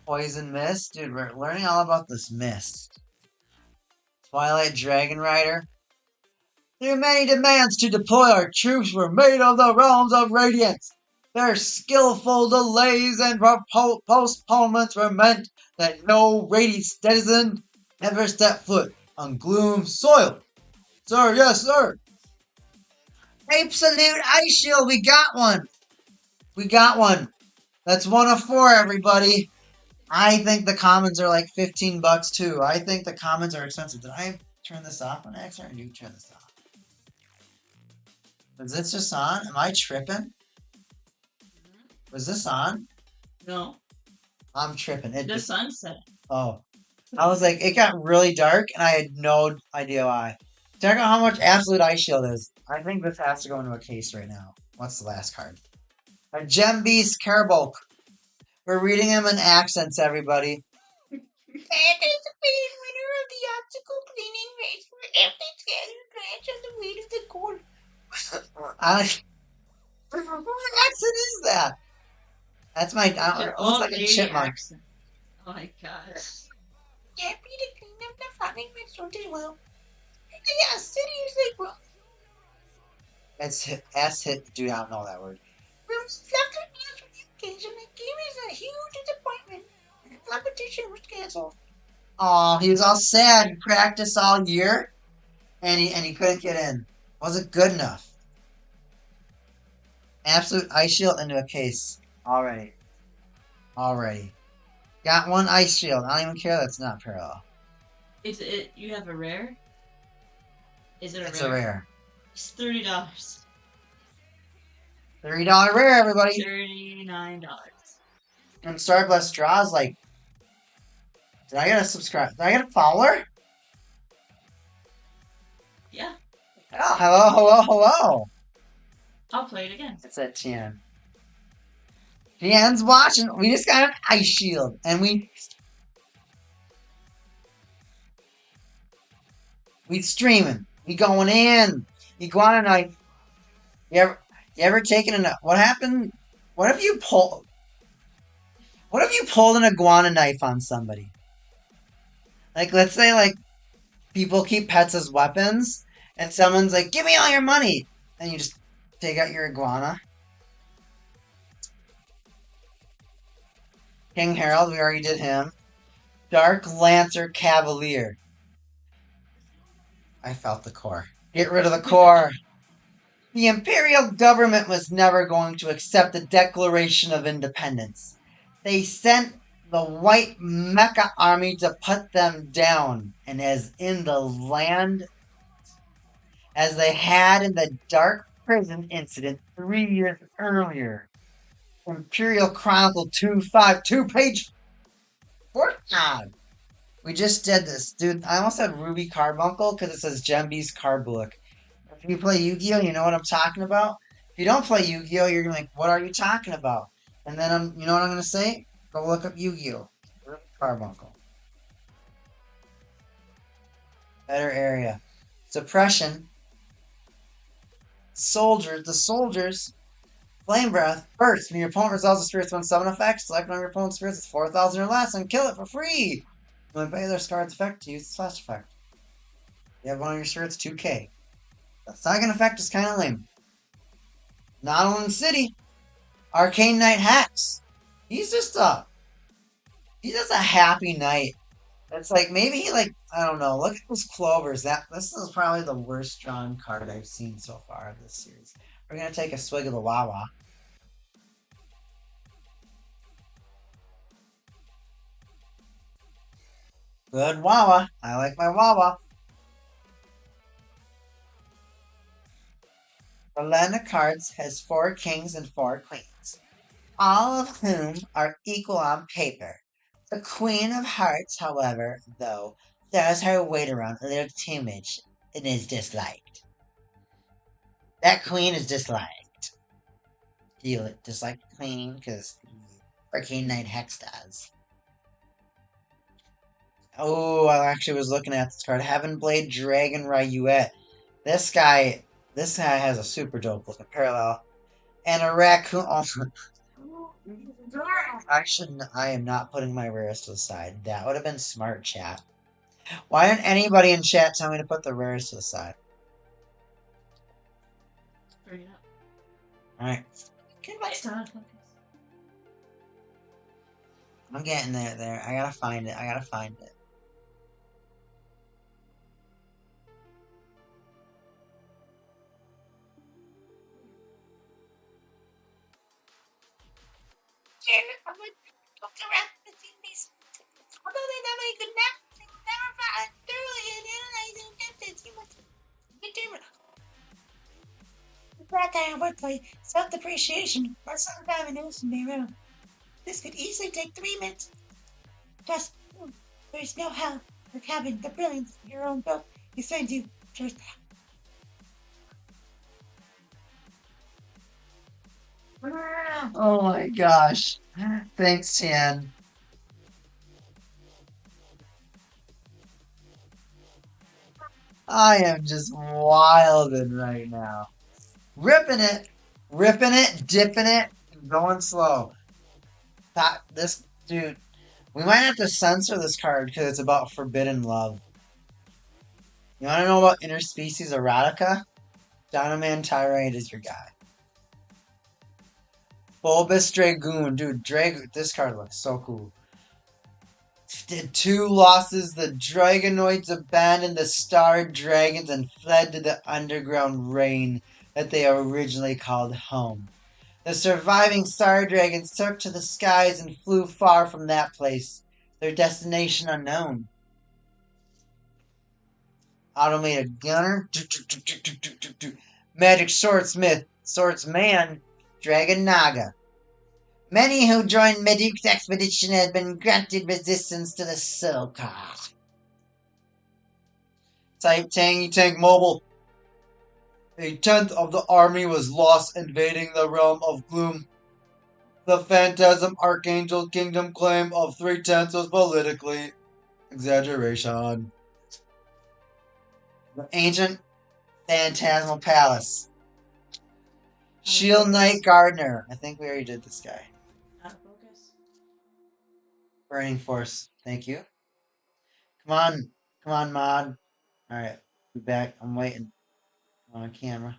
Poison Mist? Dude, we're learning all about this mist. Twilight Dragon Rider? Their many demands to deploy our troops were made of the realms of radiance. Their skillful delays and postponements were meant that no Radiance denizen ever step foot on Gloom soil. Sir, yes, sir. Absolute Ice Shield, we got one. We got one. That's 1 of 4, everybody. I think the commons are like $15 too. I think the commons are expensive. Did I turn this off on accident, or do you turn this off? Is this just on? Am I tripping? Was this on? No, I'm tripping. the sunset. Oh. I was like, it got really dark, and I had no idea why. Check out how much Absolute Ice Shield is. I think this has to go into a case right now. What's the last card? A Gem Beast Carbulk. We're reading him in accents, everybody. Anticipated winner of the optical cleaning race for every scattered branch of the weight of the cord. What accent is that? That's my. They're It looks all like a lady chipmunk. accent. Oh my gosh. Happy to clean up the farming restaurant as well. Yeah, seriously, bro. That's hit. S hit. Do not know that word. Rooms fluffed with notification. The game is a huge disappointment. The competition was canceled. Oh, he was all sad. He practiced all year, and he couldn't get in. Wasn't good enough. Absolute Ice Shield into a case. Already. Got one Ice Shield. I don't even care that's not parallel. Is it? You have a rare? Is it a It's rare? a rare. It's $30. $30 rare, everybody. $39. And Starblast draws like. Did I get a subscribe? Did I get a follower? Yeah, Oh, hello. I'll play it again. It's at Tian. Tian's watching. We just got an Ice Shield, and we streaming. We going in. Iguana knife. You ever taken a what happened? What if you pulled an iguana knife on somebody? Like, let's say like people keep pets as weapons, and someone's like, "Give me all your money," and you just take out your iguana. King Harold, we already did him. Dark Lancer Cavalier. I felt the core. Get rid of the core. The imperial government was never going to accept the Declaration of Independence. They sent the white mecha army to put them down, and as in the land as they had in the dark prison incident 3 years earlier. Imperial Chronicle 252, page 4. We just did this. Dude, I almost said Ruby Carbuncle because it says Gemby's Carbulk. If you play Yu-Gi-Oh, you know what I'm talking about? If you don't play Yu-Gi-Oh, you're like, what are you talking about? And then you know what I'm gonna say? Go look up Yu-Gi-Oh. Ruby Carbuncle. Better area. Suppression. The soldiers. Flame Breath. Burst. When your opponent resolves a Spirits 1 summon effect, select one of your opponent's spirits with 4,000 or less and kill it for free. You may pay their card's effect to use the slash effect. You have one of your spirits, 2k. The second effect is kind of lame. Nautilin City. Arcane Knight Hex. He's just a happy knight. It's like, maybe he I don't know, look at those clovers. This is probably the worst drawn card I've seen so far in this series. We're going to take a swig of the Wawa. Good Wawa. I like my Wawa. The land of cards has 4 kings and 4 queens, all of whom are equal on paper. The Queen of Hearts, however, though, throws her weight around a little too much and is disliked. That queen is disliked. Feel it, dislike the queen, because Arcane Knight Hex does. Oh, I actually was looking at this card. Heaven Blade Dragon Ryuet. This guy has a super dope looking parallel. And a raccoon. Also, I am not putting my rares to the side. That would have been smart, chat. Why didn't anybody in chat tell me to put the rares to the side? Bring it up. Alright. Start focus. I'm getting there. I gotta find it. I'm like, look around and see these. Although they never good nap, they will never find thoroughly and analyzing methods. You must determine. kind of wordplay, self-depreciation, or some combination thereof. This could easily take 3 minutes. Plus, there's no help like having the brilliance of your own book explains you just. Oh my gosh. Thanks, Chan. I am just wilding right now. Ripping it, dipping it, and going slow. This dude, we might have to censor this card because it's about forbidden love. You want to know about interspecies erotica? Donovan Tyrant is your guy. Bulbous Dragoon. Dude, this card looks so cool. Did 2 losses, the Dragonoids abandoned the Star Dragons and fled to the underground rain that they originally called home. The surviving Star Dragons took to the skies and flew far from that place, their destination unknown. Automated Gunner, Magic Swordsmith, Swordsman, Dragon Naga. Many who joined Medic's expedition had been granted resistance to the Soulcar. Type Tangy Tank Mobile. A tenth of the army was lost invading the realm of gloom. The Phantasm Archangel Kingdom claim of 3/10 was politically exaggeration. The Ancient Phantasmal Palace. Shield Knight Gardener. I think we already did this guy. Out of focus. Burning Force. Thank you. Come on, mod. Alright, be back. I'm waiting. On camera.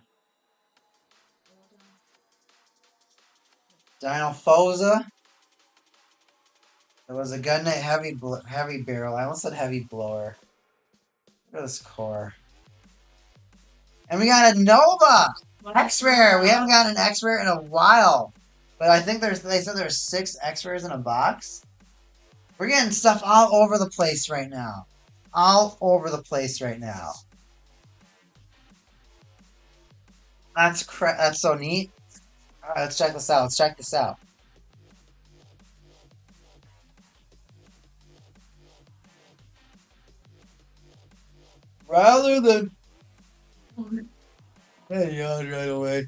Dino Foza. There was a Gun Knight heavy barrel. I almost said heavy blower. Look at this core. And we got a Nova! X-Rare! We haven't gotten an X-Rare in a while. But I think they said there's 6 X-Rares in a box. We're getting stuff all over the place right now. All over the place right now. That's so neat. Alright, let's check this out. Rather than... Hey, yawned right away.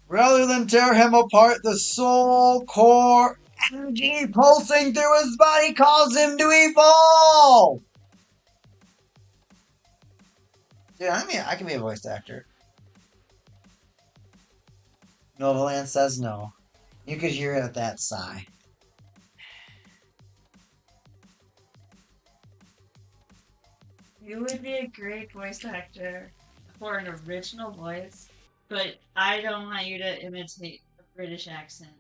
Rather than tear him apart, the soul core energy pulsing through his body calls him to evolve! Dude, I can be a voice actor. Novaland says no. You could hear it at that sigh. You would be a great voice actor for an original voice, but I don't want you to imitate a British accent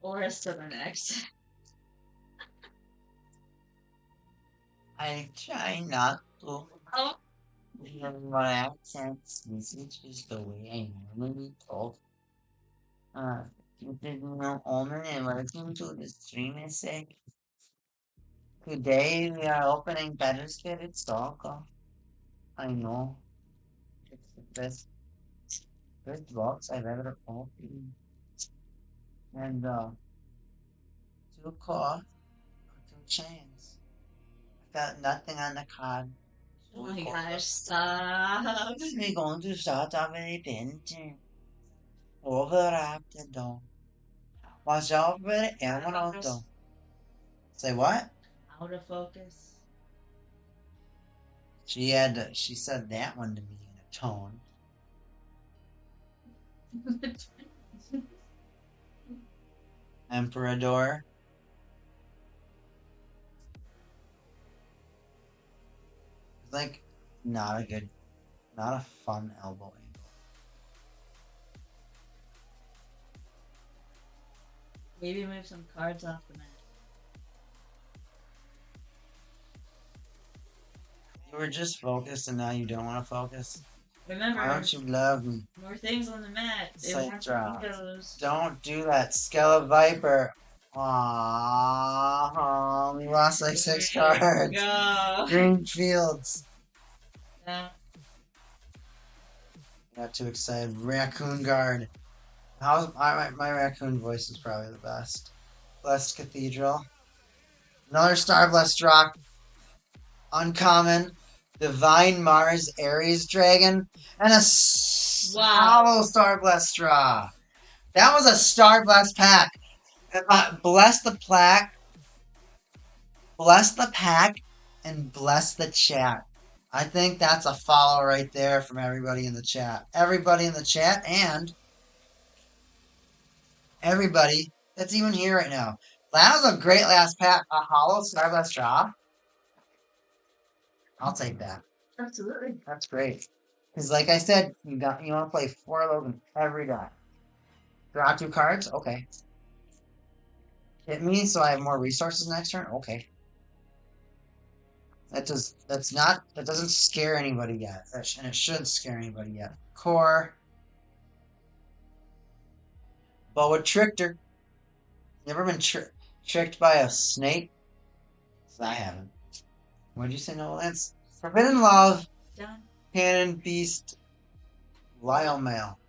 or a Southern accent. I try not to. Oh, My accents. This is just the way I normally talk. You didn't know Omen and welcome to the stream, I say. Today we are opening Battle Spirits Saga. I know. It's the first box I've ever opened. And 2 core, 2 chains. I got nothing on the card. oh my gosh, stop. We're going to start our very painting. Overwrap the dome. Watch out for the emerald dome. Say what? Out of focus. She said that one to me in a tone. Emperador. It's like not a fun elbow angle. Maybe move some cards off the mat. You were just focused and now you don't want to focus. Remember, Why don't you love me? more things on the mat. They Sight want drop. those. Don't do that, Skella Viper. Aww, we lost like 6 cards. Go. Green Fields. Yeah. Got too excited. Raccoon Guard. How's my raccoon voice is probably the best. Blessed Cathedral. Another Star Blessed Rock. Uncommon. Divine Mars Aries Dragon. And a Wow. Hollow Star Blessed Straw. That was a Star Blessed pack. Bless the plaque. Bless the pack. And bless the chat. I think that's a follow right there from everybody in the chat. Everybody in the chat and everybody that's even here right now. That was a great last pack. A hollow Starblast Straw. I'll take that. Absolutely. That's great. Because like I said, you want to play 4 of those in every die. Draw 2 cards? Okay. Hit me so I have more resources next turn? Okay. That doesn't scare anybody yet. And it shouldn't scare anybody yet. Core. Boa Trickster. Never been tricked by a snake? I haven't. What'd you say, no, Lance? Forbidden Love, Done. Cannon Beast, Lyle Mail.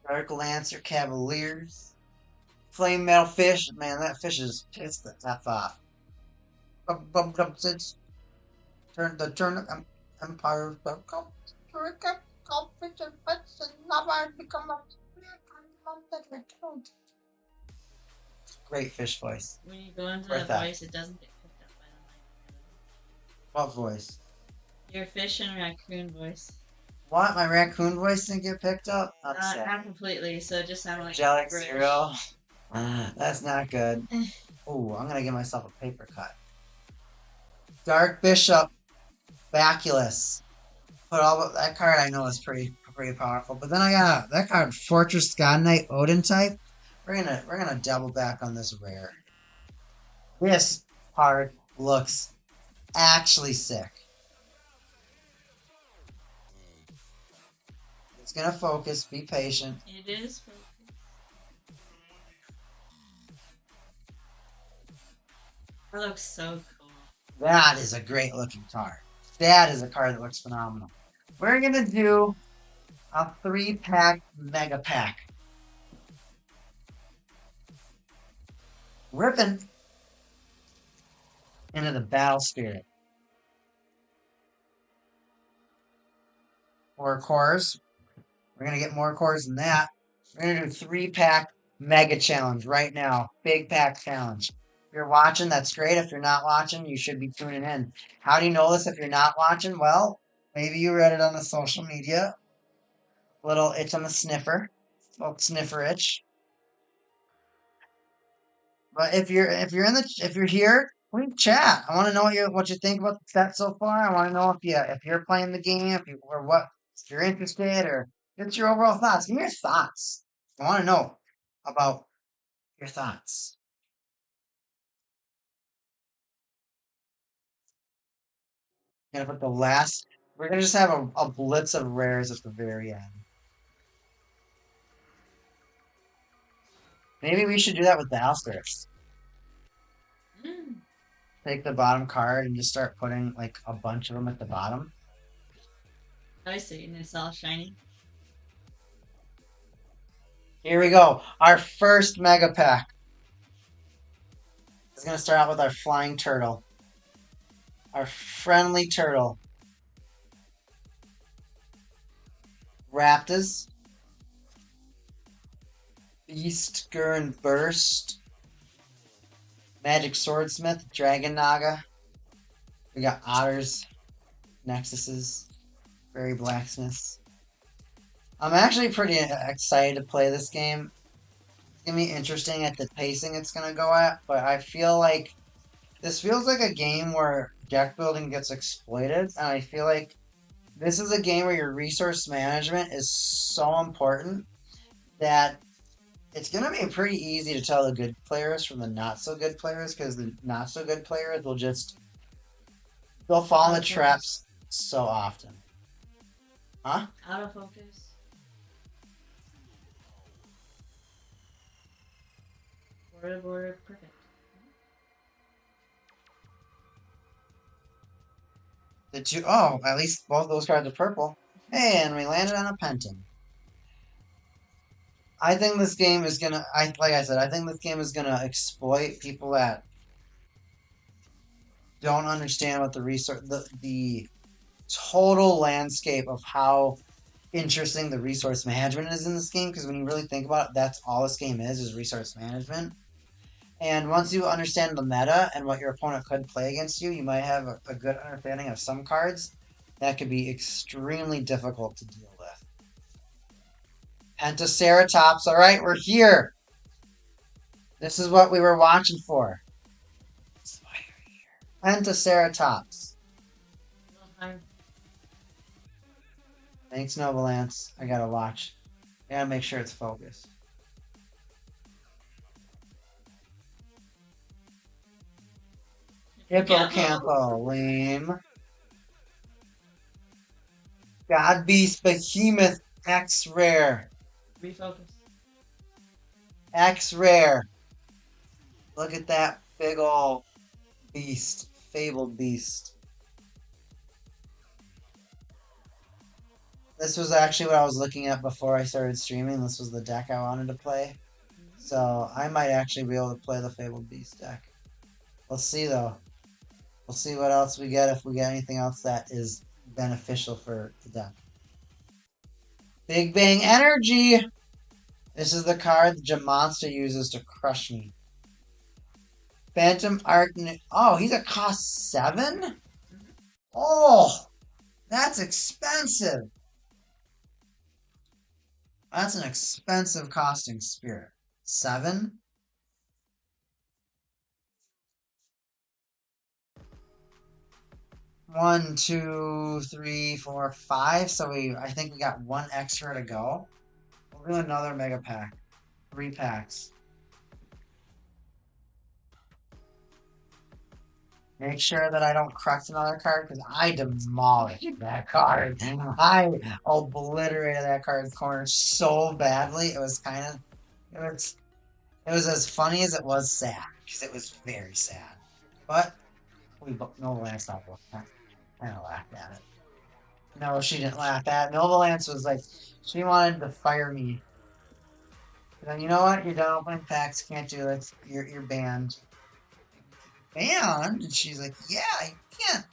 Dark Lancer Cavaliers. Flame Metal Fish. Man, that fish is pissed the F off. Turn the Empire Great fish voice. When you go into Worth that that. voice, it doesn't get picked up by the mic. What voice? Your fish and raccoon voice. What? My raccoon voice didn't get picked up? Not completely, so it just sounded like Angelic British. Zero. That's not good. Ooh, I'm gonna give myself a paper cut. Dark Bishop, Baculus. Put all that card I know is pretty powerful. But then I got that card, Fortress God Knight Odin type. We're gonna double back on this rare. This card looks actually sick. It's gonna focus. Be patient. It is focused. That looks so cool. That is a great looking card. That is a card that looks phenomenal. We're gonna do a 3-pack mega pack. Ripping into the Battle Spirit. 4 cores. We're gonna get more cores than that. We're gonna do 3-pack mega challenge right now. Big pack challenge. If you're watching, that's great. If you're not watching, you should be tuning in. How do you know this if you're not watching? Well, maybe you read it on the social media. Little itch on the sniffer. Little sniffer itch. But if you're here, please chat. I want to know what you think about the set so far. I want to know if you're playing the game, if you're interested, or just your overall thoughts. Give me your thoughts. I want to know about your thoughts. Gonna put the last. We're gonna just have a blitz of rares at the very end. Maybe we should do that with Battle Spirits. Take the bottom card and just start putting like a bunch of them at the bottom. I see, and it's all shiny. Here we go. Our first mega pack. It's gonna start out with our flying turtle. Our friendly turtle. Raptors. Beast, Gurren Burst. Magic Swordsmith, Dragon Naga. We got Otters, Nexuses, Fairy Blacksmiths. I'm actually pretty excited to play this game. It's going to be interesting at the pacing it's going to go at, but I feel like this feels like a game where deck building gets exploited, and I feel like this is a game where your resource management is so important that it's going to be pretty easy to tell the good players from the not so good players, because the not so good players will they'll fall in the traps so often. Huh? Autofocus. Border, perfect. The two oh, at least both those cards are purple. Hey, and we landed on a Penton. I think this game is gonna like I said, I think this game is gonna exploit people that don't understand what the total landscape of how interesting the resource management is in this game, because when you really think about it, that's all this game is resource management. And once you understand the meta and what your opponent could play against you, you might have a good understanding of some cards that could be extremely difficult to deal with. Pentaceratops, alright, we're here! This is what we were watching for. Pentaceratops. Thanks, Novalance. I gotta watch. I gotta make sure it's focused. Hippocampo, lame. God Beast Behemoth, X Rare. Refocus. X Rare. Look at that big ol' beast. Fabled beast. This was actually what I was looking at before I started streaming. This was the deck I wanted to play. So I might actually be able to play the Fabled Beast deck. We'll see though. We'll see what else we get, if we get anything else that is beneficial for the deck. Big Bang Energy! This is the card the Jamonster uses to crush me. Phantom Arcane. Oh, he's a cost 7? Oh! That's expensive! That's an expensive costing spirit. 7? One, two, three, four, five. So I think we got one extra to go. We'll do another mega pack. 3 packs. Make sure that I don't crush another card, because I demolished that card. I obliterated that card's corner so badly. It was kind of, it was as funny as it was sad, because it was very sad. But Novalance stopped laughing. I kind of laughed at it. No, she didn't laugh at it. Novalance was like, she wanted to fire me. Then you know what? You're done opening packs. Can't do it. You're banned. Banned? And she's like, yeah, you can't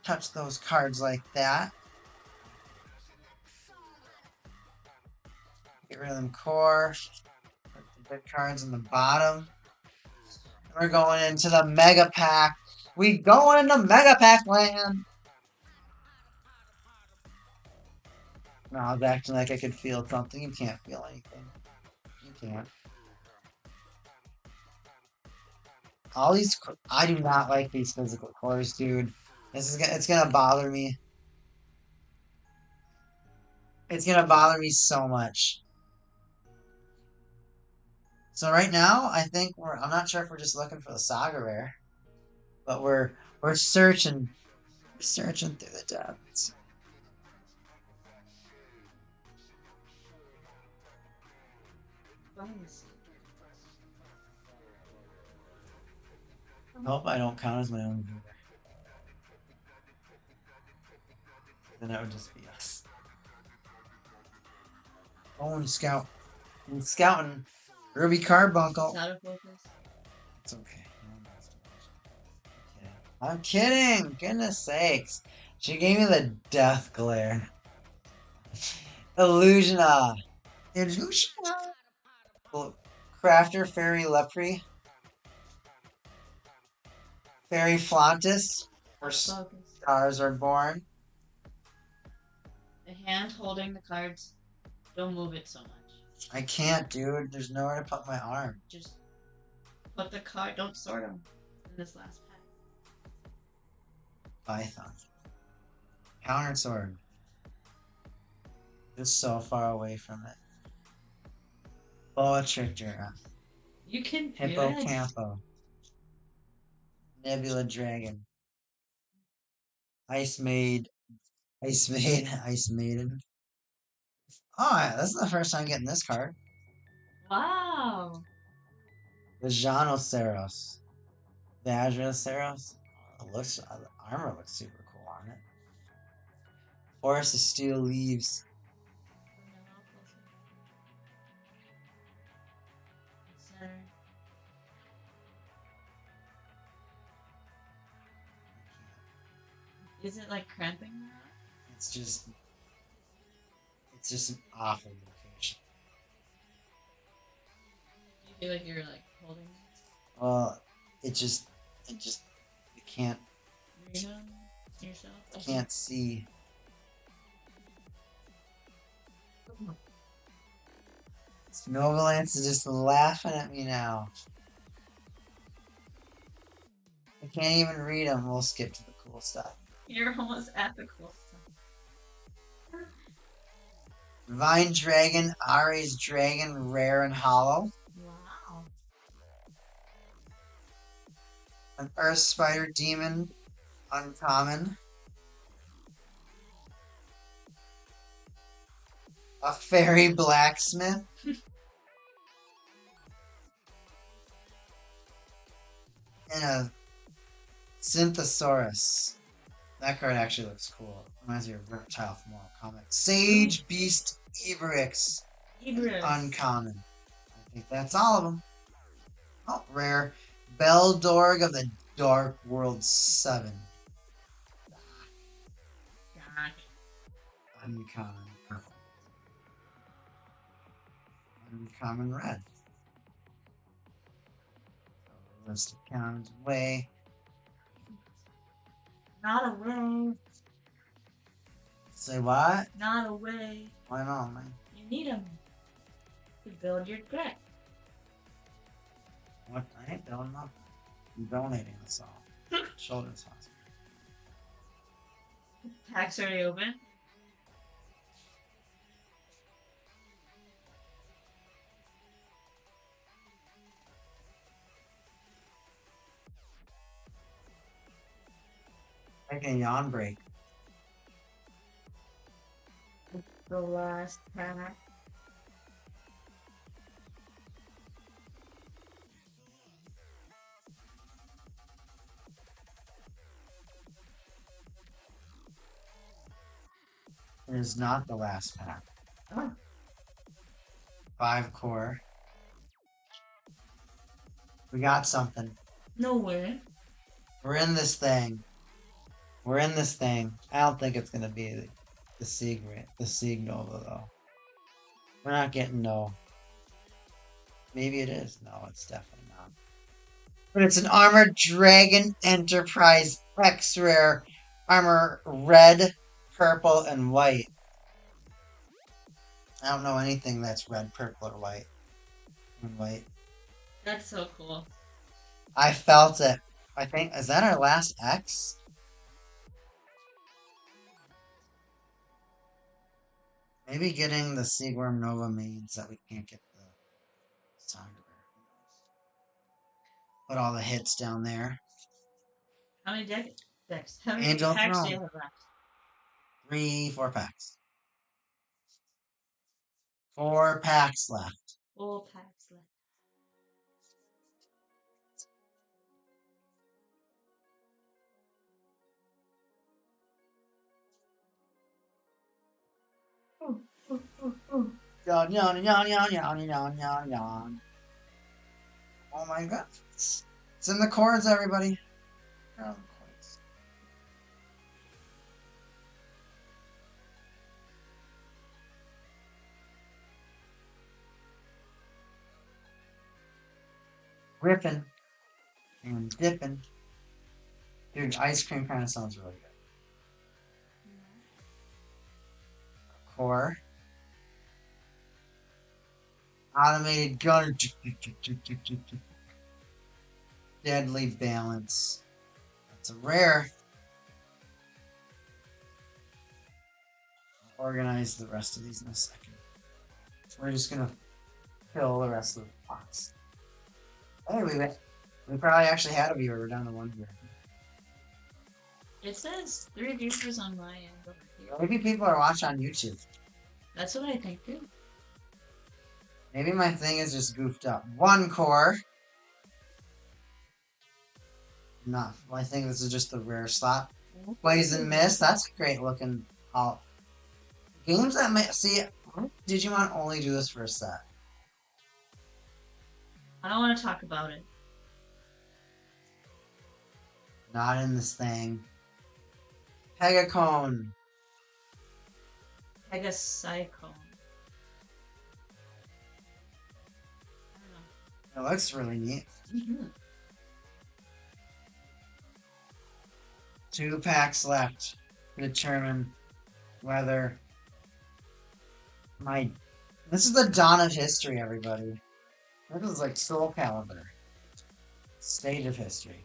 touch those cards like that. Get rid of them core. Put the good cards in the bottom. We're going into the Mega Pack. We going into Mega Pack land. No, I was acting like I could feel something. You can't feel anything. You can't. All these, I do not like these physical cores, dude. It's gonna bother me. It's gonna bother me so much. So right now, I think I'm not sure if we're just looking for the Saga Rare, but we're searching through the depths. I hope I don't count as my own viewer. Then that would just be us. Oh, and Scout. And scouting. Ruby Carbuncle. Out of focus. It's okay. I'm kidding. Goodness sakes. She gave me the death glare. Illusiona. Illusiona. Crafter, Fairy Lepre. Fairy Flauntus. Where stars are born. The hand holding the cards. Don't move it so much. I can't, dude. There's nowhere to put my arm. Just put the card. Don't sort them in this last pack. Python. Counter sword. Just so far away from it. Boa Trickster. You can do it. Hippocampo. Nebula Dragon. Ice Maiden. Oh, that's the first time getting this card. Wow. Vajanoceros. Vajraceros. The armor looks super cool on it. Forest of Steel leaves. Center. Is it like cramping that? It's just an awful location. You feel like you're like holding Well, you can't read them yourself? can't see. Novalance is just laughing at me now. I can't even read them. We'll skip to the cool stuff. You're almost at the cool stuff. Vine Dragon, Ari's Dragon, rare and hollow. Wow. An Earth Spider Demon, uncommon. A Fairy Blacksmith. And a Synthosaurus. That card actually looks cool. Reminds me of Reptile from Mortal Kombat. Sage Beast Iberix. Ibris. Uncommon. I think that's all of them. Oh, rare. Beldorg of the Dark World 7. God. Uncommon purple. Uncommon red. List of commons away. Not away. Say what? Not away. Why not, man? You need them to build your deck. What? I ain't building up. I'm donating this all. Children's hospital. Pack's already open. Taking a yawn break. The last pack. It is not the last pack. Oh. 5 core. We got something. No way. We're in this thing. We're in this thing. I don't think it's gonna be the Sieg Nova though. We're not getting no. Maybe it is. No, it's definitely not. But it's an Armored Dragon Enterprise X rare armor, red, purple, and white. I don't know anything that's red, purple, or white. And white. That's so cool. I felt it. I think, is that our last X? Maybe getting the Seaworm Nova means that we can't get the Saga. Put all the hits down there. How many decks? How many Angel packs do Throne. you have left? 4 packs. 4 packs left. 4 packs left. Yawn, yawn, yawn, yawn, yawn, yawn, yawn, yawn. Oh my god. It's in the chords, everybody. Oh, chords. Ripping and dipping. Dude, ice cream kind of sounds really good. Core. Automated gunner. Deadly balance. That's a rare. I'll organize the rest of these in a second. We're just gonna fill the rest of the box. Anyway, we probably actually had a viewer. We're down to 1 viewer. It says 3 viewers on my end over here. Maybe people are watching on YouTube. That's what I think too. Maybe my thing is just goofed up. 1 core. I think this is just the rare slot. Poison Mist. That's a great looking Games that may see Digimon only do this for a set. I don't want to talk about it. Not in this thing. Pegacone. Pegacyclone. It looks really neat. Mm-hmm. 2 packs left to determine whether my... This is the dawn of history, everybody. This is like Soul Calibur. Stage of history.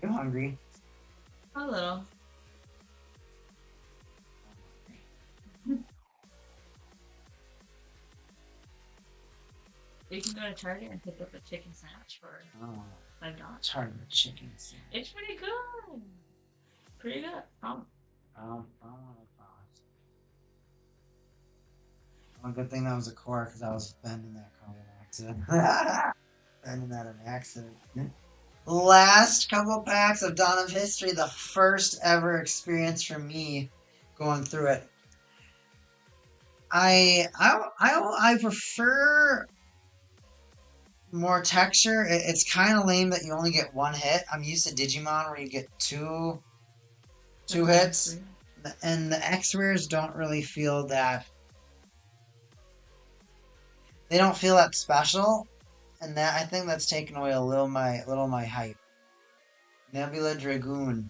Are you hungry? A little. You can go to Target and pick up a chicken sandwich for Oh, $5. Target chicken sandwich. It's pretty good. Pretty good. Oh. One good thing that was a core because I was bending that car in accident. Bending that in accident. Last couple packs of Dawn of History, the first ever experience for me going through it. I prefer more texture. It's kind of lame that you only get 1 hit. I'm used to Digimon where you get two hits, and the X-rares don't really feel that. They don't feel that special, and that I think that's taken away a little my hype. Nebula Dragoon,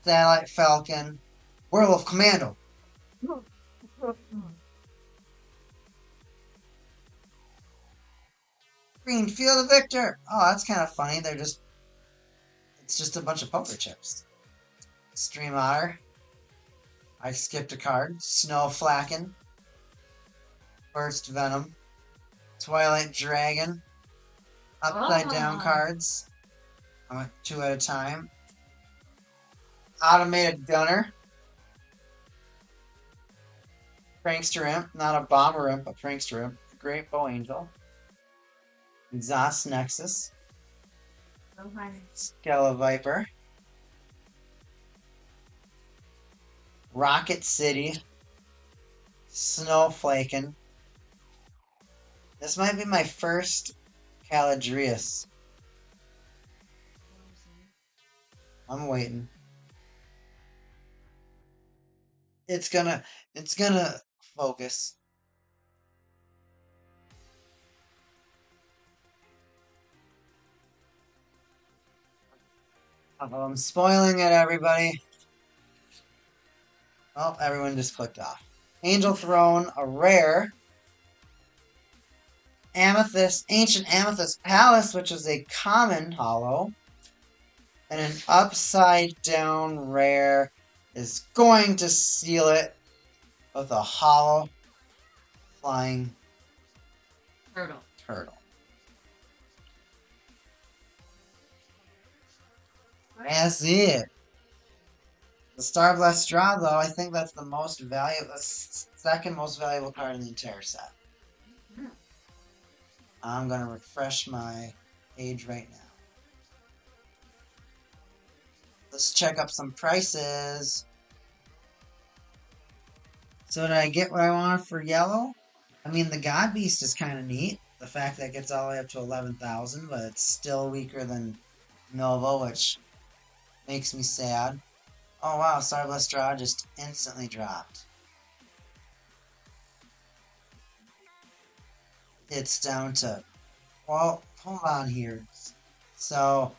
Satellite Falcon, Werewolf Commando. Green Field of Victor. Oh, that's kind of funny. It's just a bunch of poker chips. Stream Otter. I skipped a card. Snow Flacken. Burst Venom. Twilight Dragon. Upside down cards. I went 2 at a time. Automated Gunner. Prankster Imp. Not a Bomber Imp, a Prankster Imp. Great Bow Angel. Exhaust Nexus. Skella Viper. Rocket City. Snowflakin. This might be my first Caladrius. I'm waiting. It's gonna focus. I'm spoiling it, everybody. Oh, everyone just clicked off. Angel Throne, a rare. Amethyst, Ancient Amethyst Palace, which is a common hollow. And an upside down rare is going to seal it with a hollow flying turtle. That's it. The Star Blessed Straw, though, I think that's the most valuable, second most valuable card in the entire set. I'm gonna refresh my page right now. Let's check up some prices. So did I get what I wanted for yellow? I mean, the God Beast is kind of neat. The fact that it gets all the way up to 11,000, but it's still weaker than Nova, which makes me sad. Oh wow, Star Blessed Straw just instantly dropped. It's down to, well, hold on here. So,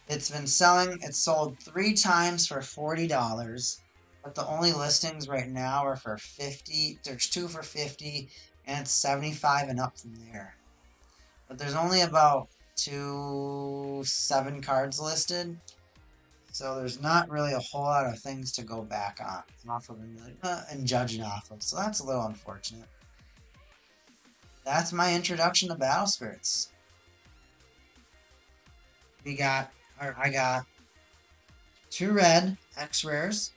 it's been selling, it's sold 3 times for $40, but the only listings right now are for 50, there's 2 for 50, and it's 75 and up from there. But there's only about 7 cards listed, so there's not really a whole lot of things to go back on off of and judging off of, so that's a little unfortunate. That's my introduction to Battle Spirits. I got 2 red X rares.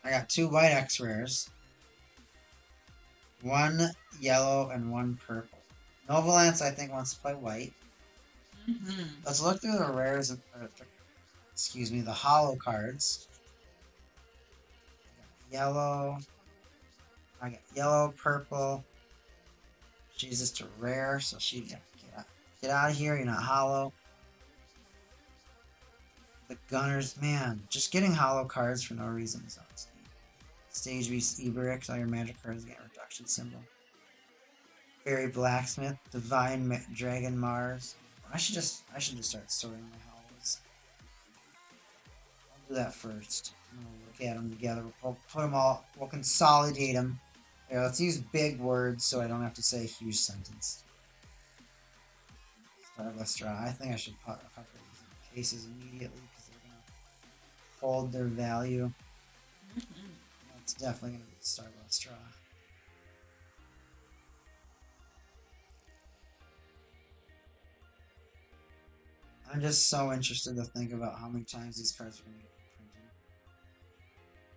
I got 2 white X rares. 1 yellow and 1 purple. Novalance, I think, wants to play white. Let's look through the rares. Excuse me, the hollow cards. Yellow. I got yellow, purple. She's just a rare, so she get out of here. You're not hollow. The Gunners, man, just getting hollow cards for no reason is honestly. Stage Beast Eberix, all your magic cards get a reduction symbol. Fairy Blacksmith, Divine Dragon Mars. I should just start sorting my hollows. I'll do that first. We'll look at them together. We'll put them all. We'll consolidate them. Here, let's use big words so I don't have to say a huge sentence. Starless Straw. I think I should put a couple of these in cases immediately because they're gonna hold their value. That's definitely gonna be Starless Straw. I'm just so interested to think about how many times these cards are going to get printed.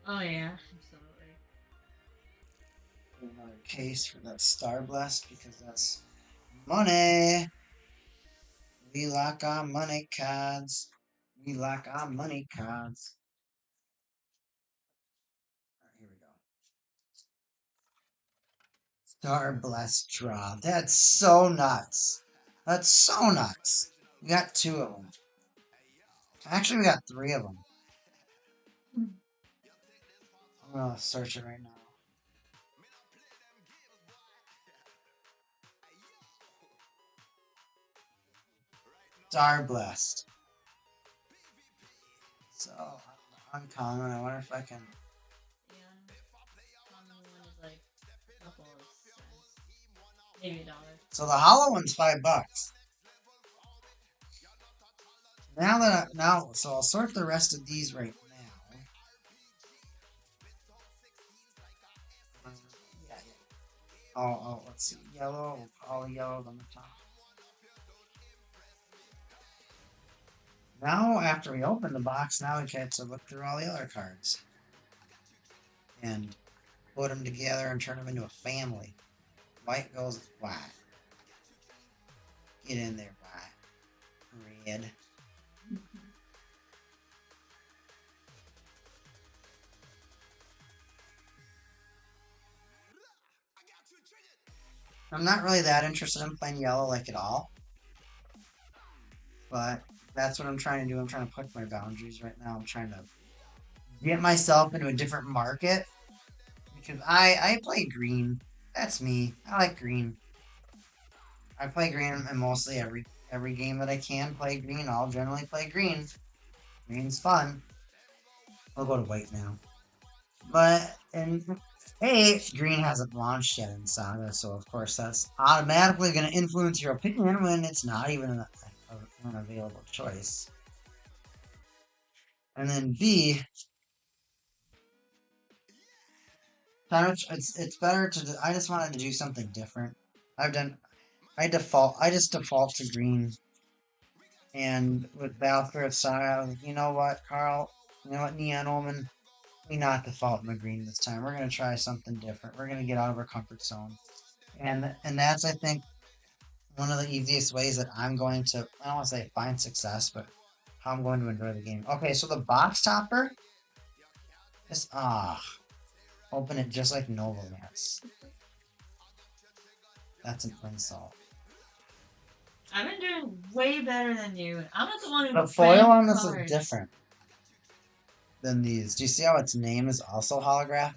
Oh yeah, absolutely. Another case for that Star Blast because that's money. We like our money cards. We like our money cards. Alright, here we go. Star Blast draw. That's so nuts. That's so nuts. We got 2 of them. Actually, we got 3 of them. I'm gonna search it right now. Star Blast. So, uncommon. I wonder if I can. Yeah. Common one is like a couple of cents. Maybe $1. So the hollow one's $5. So I'll sort the rest of these right now. Yeah. Oh, let's see. Yellow, all yellow on the top. Now, after we open the box, now we get to look through all the other cards. And put them together and turn them into a family. White goes with white. Get in there, white. Red. I'm not really that interested in playing yellow like at all. But that's what I'm trying to do. I'm trying to push my boundaries right now. I'm trying to get myself into a different market. Because I play green. That's me. I like green. I play green in mostly every game that I can play green. I'll generally play green. Green's fun. I'll go to white now. But, and hey, green hasn't launched yet in Saga, so of course that's automatically going to influence your opinion when it's not even an available choice. And then B, it's better to. I just wanted to do something different. I just default to green. And with Battle Spirits Saga, I was like, you know what, Carl? You know what, Neon Omen? We not default in green this time. We're gonna try something different. We're gonna get out of our comfort zone. And that's, I think, one of the easiest ways that I'm going to, I don't want to say find success, but how I'm going to enjoy the game. Okay, so the box topper is, open it just like Novomance. That's an insult. I've been doing way better than you. I'm not the one who. The foil on this is different than these. Do you see how its name is also holographic?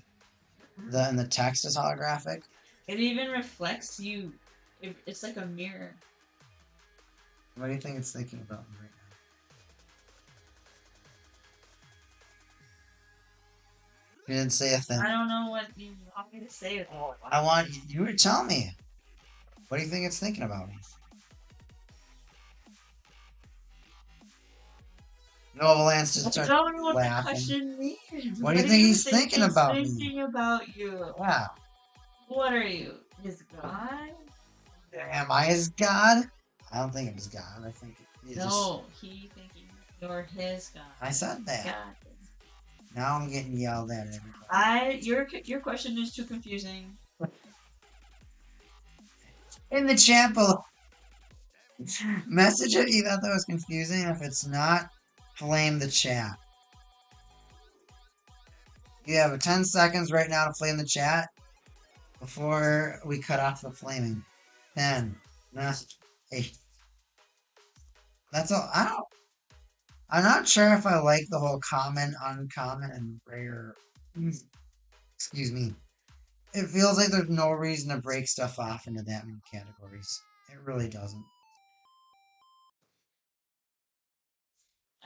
And the text is holographic? It even reflects you. It's like a mirror. What do you think it's thinking about me right now? You didn't say a thing. I don't know what you want me to say with all. I want you to tell me. What do you think it's thinking about me? Novalance just started I don't know what laughing. the question means. What do you think he's thinking about me? Thinking about you. Wow. What are you? His god? Am I his god? I don't think I'm his god. I think it's No, he thinking you're his god. I said that. God. Now I'm getting yelled at everybody. Your question is too confusing. In the chapel. Message it. You thought that was confusing. If it's not, flame the chat. You have 10 seconds right now to flame the chat before we cut off the flaming. 10, 9, 8. That's all. I'm not sure if I like the whole common, uncommon, and rare. Excuse me. It feels like there's no reason to break stuff off into that many categories. It really doesn't.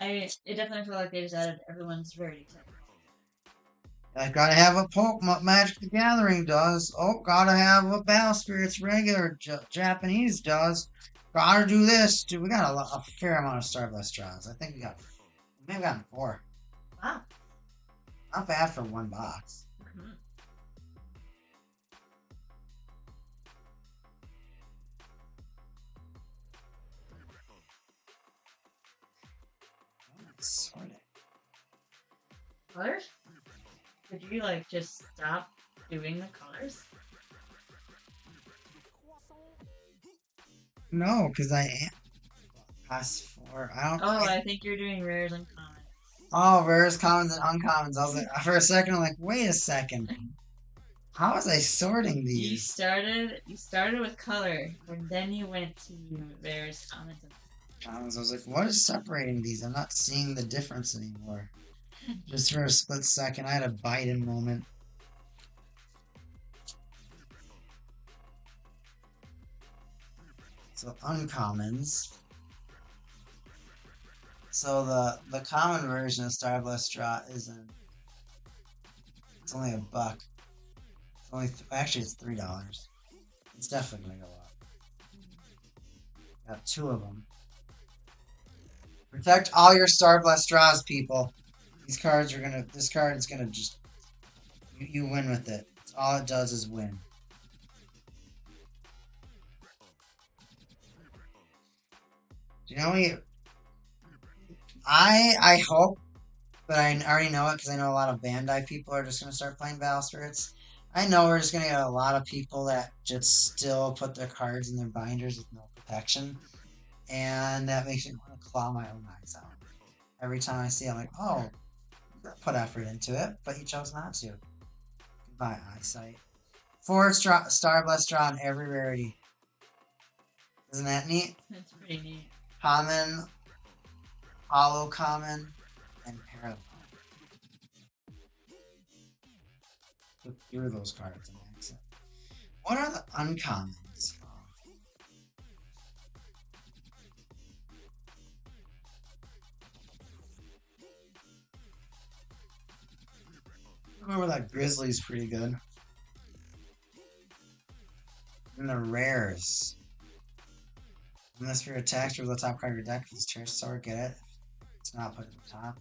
It definitely feel like they just added everyone's rarity type. I gotta have a Pokemon Magic the Gathering does. Oh, gotta have a Battle Spirits regular Japanese does. Gotta do this. Dude, we got a fair amount of Starblast draws. I think we may have gotten 4. Wow. Not bad for one box. Mhm. Sort it. Colors? Could you like just stop doing the colors? No, because I am. Pass 4. I don't. Oh, I think you're doing rares and commons. Oh, rares, commons, and uncommons. I was like, for a second, I'm like, wait a second. How was I sorting You these? started with color, and then you went to rares, commons, and Commons. I was like, what is separating these? I'm not seeing the difference anymore. Just for a split second, I had a Biden moment. So uncommons. So the common version of Starblast Draw isn't. It's only $1. It's only actually it's $3. It's definitely gonna go up. Got 2 of them. Protect all your Starblast draws, people. These cards are gonna. This card is gonna just. You win with it. All it does is win. Do you know me? I hope, but I already know it because I know a lot of Bandai people are just gonna start playing Battle Spirits. I know we're just gonna get a lot of people that just still put their cards in their binders with no protection, and that makes me want to claw my own eyes out. Every time I see it, I'm like, oh, put effort into it, but you chose not to. Goodbye, eyesight. 4 Starblast draw on every rarity. Isn't that neat? that's pretty neat. Common, hollow common, and parallel. Look through those cards and max it. What are the uncommons? I remember that Grizzly's pretty good. And the rares. Unless you're attacked or the top card of your deck, if it's Terrasaur, get it. It's not put at the top.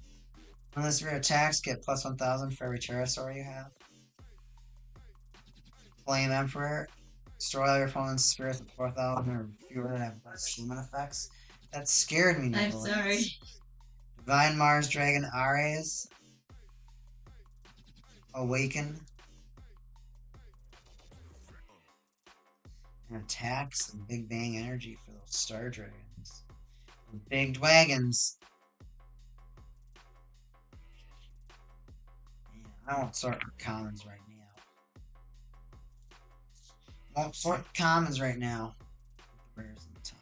Unless you're attacked, get plus 1000 for every Terrasaur you have. Flame Emperor. Destroy all your opponent's spirits with 4000 or fewer that have less human effects. That scared me, I'm Nicholas. sorry. Divine Mars Dragon Ares. Awaken. And attacks and Big Bang energy for those Star Dragons. And big Dragons. Man, I won't sort commons right now. Won't sort commons right now. Rares in the top.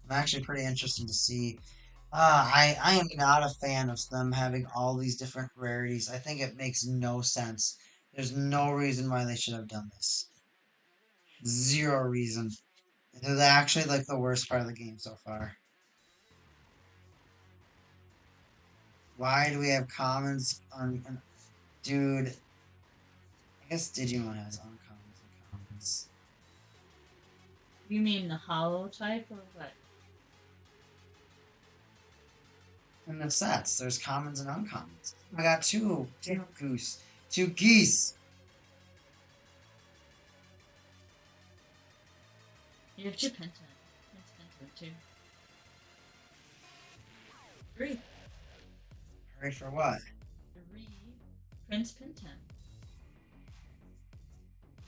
I'm actually pretty interested to see. I am not a fan of them having all these different rarities. I think it makes no sense. There's no reason why they should have done this. 0 reason. This is actually like the worst part of the game so far. Why do we have commons on... Dude. I guess Digimon has uncommons and commons. You mean the hollow type or what? In the sets, there's commons and uncommons. I got 2. Damn goose. 2 geese. You have 2 Penta. It's Penta too. 3. Hurry for what? 3. Prince Penta.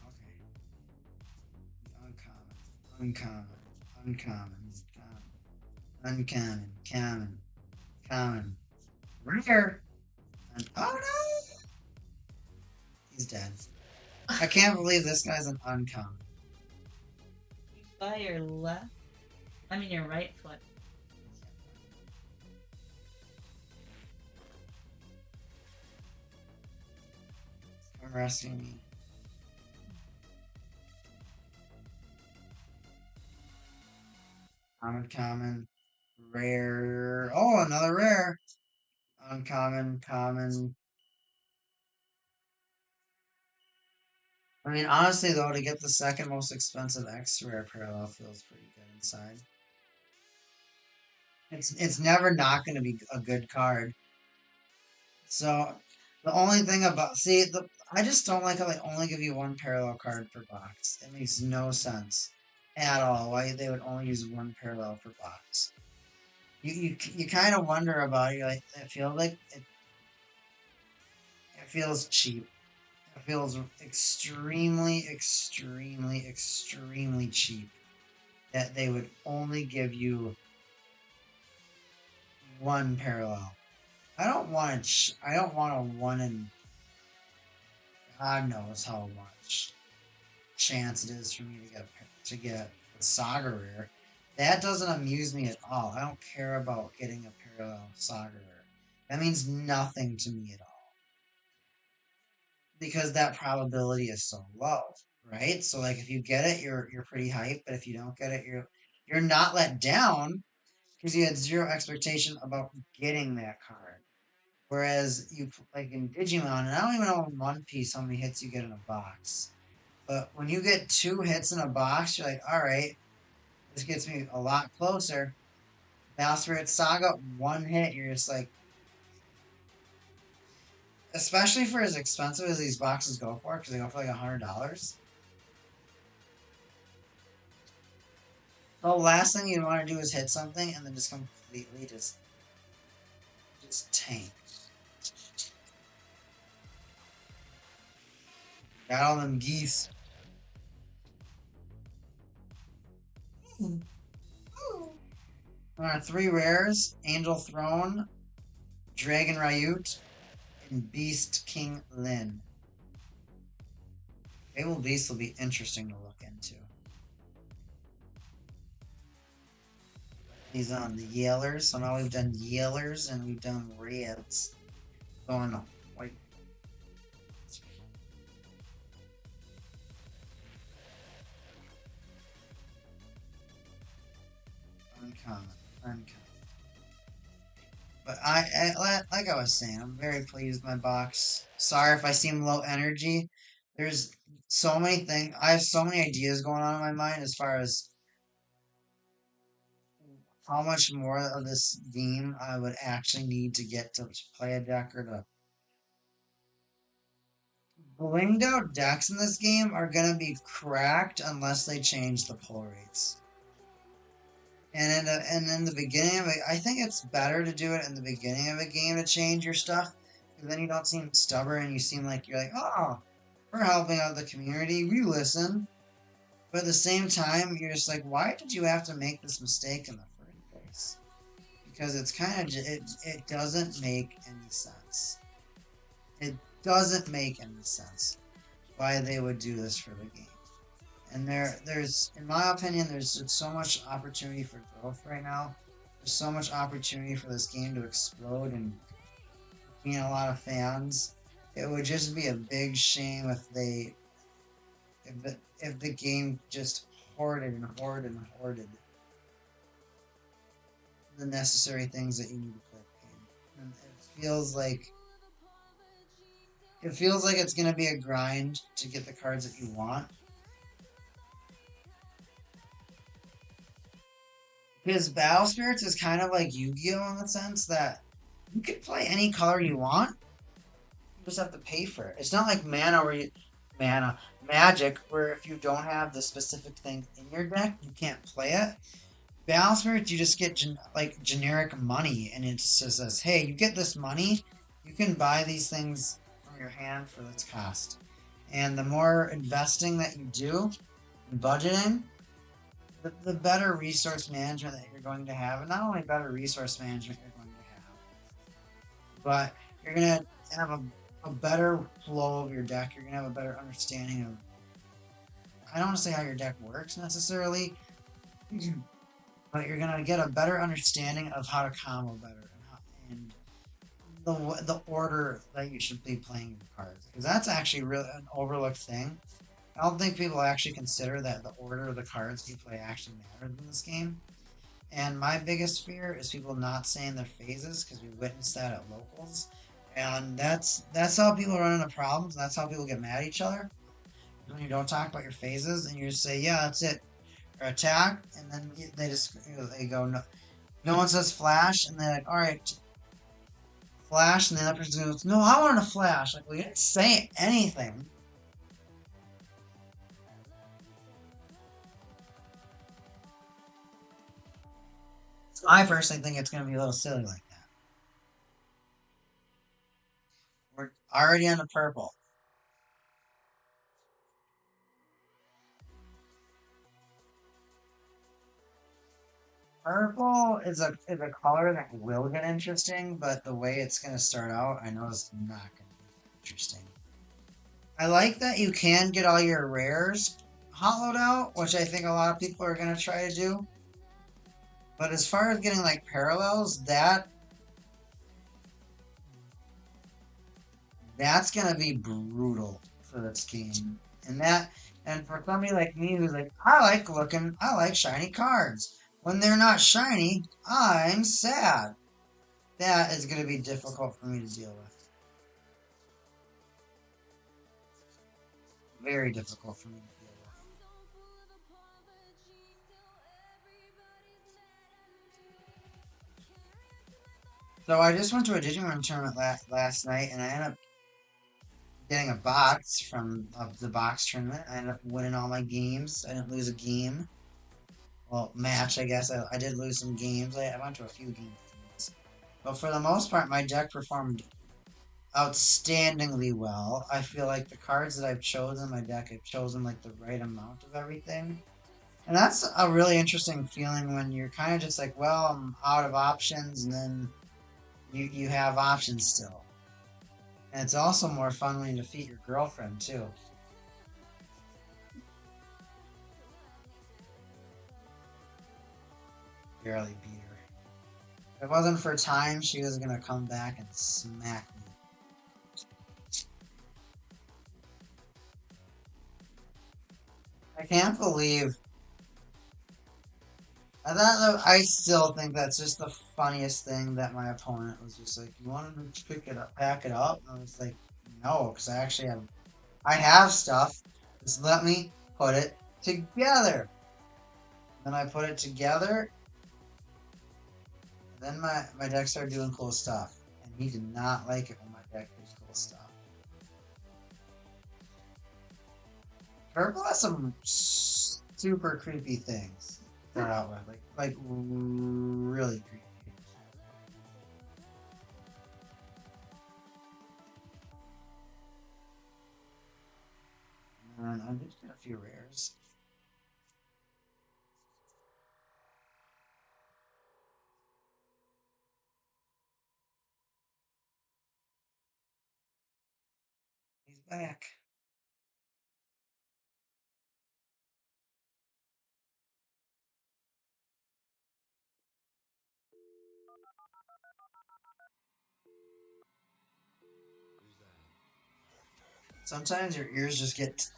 Okay. Uncommon. Uncommon. Uncommon. Uncommon. Common. Rare. Oh no! He's dead. I can't believe this guy's an uncommon. Use by your left. I mean your right foot. Come rescue me. Uncommon. Rare. Oh, another rare. Uncommon. Common. I mean, honestly, though, to get the second most expensive X rare parallel feels pretty good inside. It's never not going to be a good card. So the only thing about I just don't like how they only give you one parallel card per box. It makes no sense at all why they would only use one parallel per box. You kind of wonder about it. You're like, it feels like it feels cheap. It feels extremely, extremely, extremely cheap that they would only give you one parallel. I don't want a one in God knows how much chance it is for me to get a Saga rare. That doesn't amuse me at all. I don't care about getting a parallel Saga rare. That means nothing to me at all. Because that probability is so low, right? So like if you get it, you're pretty hyped, but if you don't get it, you're not let down because you had zero expectation about getting that card. Whereas you like in Digimon, and I don't even know in One Piece how many hits you get in a box. But when you get 2 hits in a box, you're like, all right, this gets me a lot closer. Battle Spirits Saga, 1 hit, you're just like, especially for as expensive as these boxes go for, because they go for like $100. The last thing you want to do is hit something and then just completely just tank. Got all them geese. Alright, 3 rares: Angel Throne, Dragon Ryut, and Beast King Lin. Fable Beast will be interesting to look into. He's on the Yellers, so now we've done Yellers and we've done Reds. Going on white. Uncommon. But like I was saying, I'm very pleased with my box. Sorry if I seem low energy. There's so many things. I have so many ideas going on in my mind as far as how much more of this game I would actually need to get to play a deck or to. Blinged out decks in this game are gonna be cracked unless they change the pull rates. And in the beginning of it, I think it's better to do it in the beginning of a game to change your stuff, because then you don't seem stubborn and you seem like you're like, oh, we're helping out the community, we listen. But at the same time, you're just like, why did you have to make this mistake in the first place? Because it's kind of it doesn't make any sense. It doesn't make any sense why they would do this for the game. And there's, in my opinion, there's so much opportunity for growth right now. There's so much opportunity for this game to explode and gain a lot of fans. It would just be a big shame if the game just hoarded the necessary things that you need to play the game. And it feels like it's gonna be a grind to get the cards that you want. Because Battle Spirits is kind of like Yu-Gi-Oh! In the sense that you can play any color you want. You just have to pay for it. It's not like Magic, where if you don't have the specific thing in your deck, you can't play it. Battle Spirits, you just get generic money, and it just says, hey, you get this money, you can buy these things from your hand for this cost. And the more investing that you do, and budgeting, the better resource management that you're going to have, and not only better resource management you're going to have, but you're going to have a better flow of your deck. You're going to have a better understanding of, I don't want to say how your deck works necessarily, but you're going to get a better understanding of how to combo better and the order that you should be playing your cards. Because that's actually really an overlooked thing. I don't think people actually consider that the order of the cards you play actually matters in this game. And my biggest fear is people not saying their phases, because we witnessed that at locals. And that's how people run into problems. That's how people get mad at each other. When you don't talk about your phases and you just say, yeah, that's it, or attack, and then they just they go, no, no one says flash, and they're like, all right, flash, and the other person goes, no, I wanted a flash. Like, well, you didn't say anything. So I personally think it's going to be a little silly like that. We're already on the purple. Purple is a color that will get interesting, but the way it's going to start out, I know it's not going to be interesting. I like that you can get all your rares hollowed out, which I think a lot of people are going to try to do. But as far as getting like parallels, that's going to be brutal for this game. And for somebody like me who's like, I like shiny cards. When they're not shiny, I'm sad. That is going to be difficult for me to deal with. Very difficult for me to deal with. So I just went to a Digimon tournament last night, and I ended up getting a box from the box tournament. I ended up winning all my games. I didn't lose a game. Well, match, I guess. I did lose some games. I went to a few games. But for the most part, my deck performed outstandingly well. I feel like the cards that I've chosen, my deck, I've chosen like the right amount of everything. And that's a really interesting feeling when you're kind of just like, well, I'm out of options, and then you have options still. And it's also more fun when you defeat your girlfriend, too. Barely beat her. If it wasn't for time, she was gonna come back and smack me. I can't believe. I still think that's just the funniest thing that my opponent was just like, you want to pick it up, pack it up? And I was like, no, because I have stuff. Just let me put it together. Then I put it together. Then my deck started doing cool stuff, and he did not like it when my deck did cool stuff. Purple has some super creepy things to start out with, like really creepy. And I did get a few rares. He's back. Sometimes your ears just get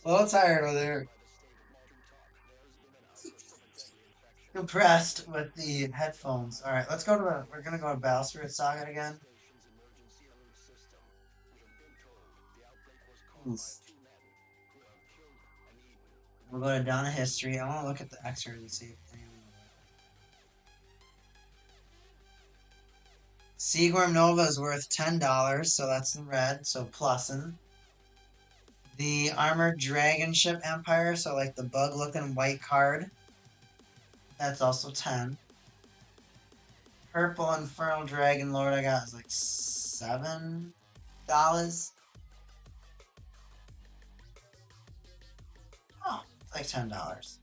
a little tired or they're compressed with the headphones. All right, we're gonna go to Battle Spirits Saga again. Oof. We'll go to Down in History. I want to look at the extras and see if anyone. Seagorm Nova is worth $10, so that's in red, so plussin'. The Armored Dragon Ship Empire, so like the bug-looking white card, that's also 10. Purple Infernal Dragon Lord I got is like $7. Oh, it's like $10.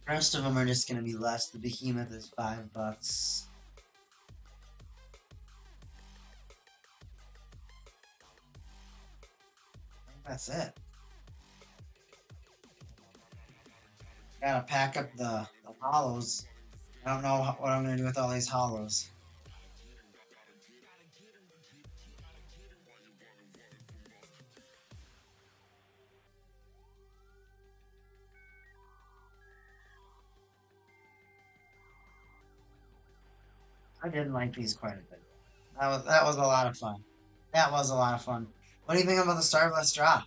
The rest of them are just gonna be less. The behemoth is $5. I think that's it. Gotta pack up the hollows. I don't know what I'm gonna do with all these hollows. I did like these quite a bit. That was a lot of fun. That was a lot of fun. What do you think about the Starblast drop?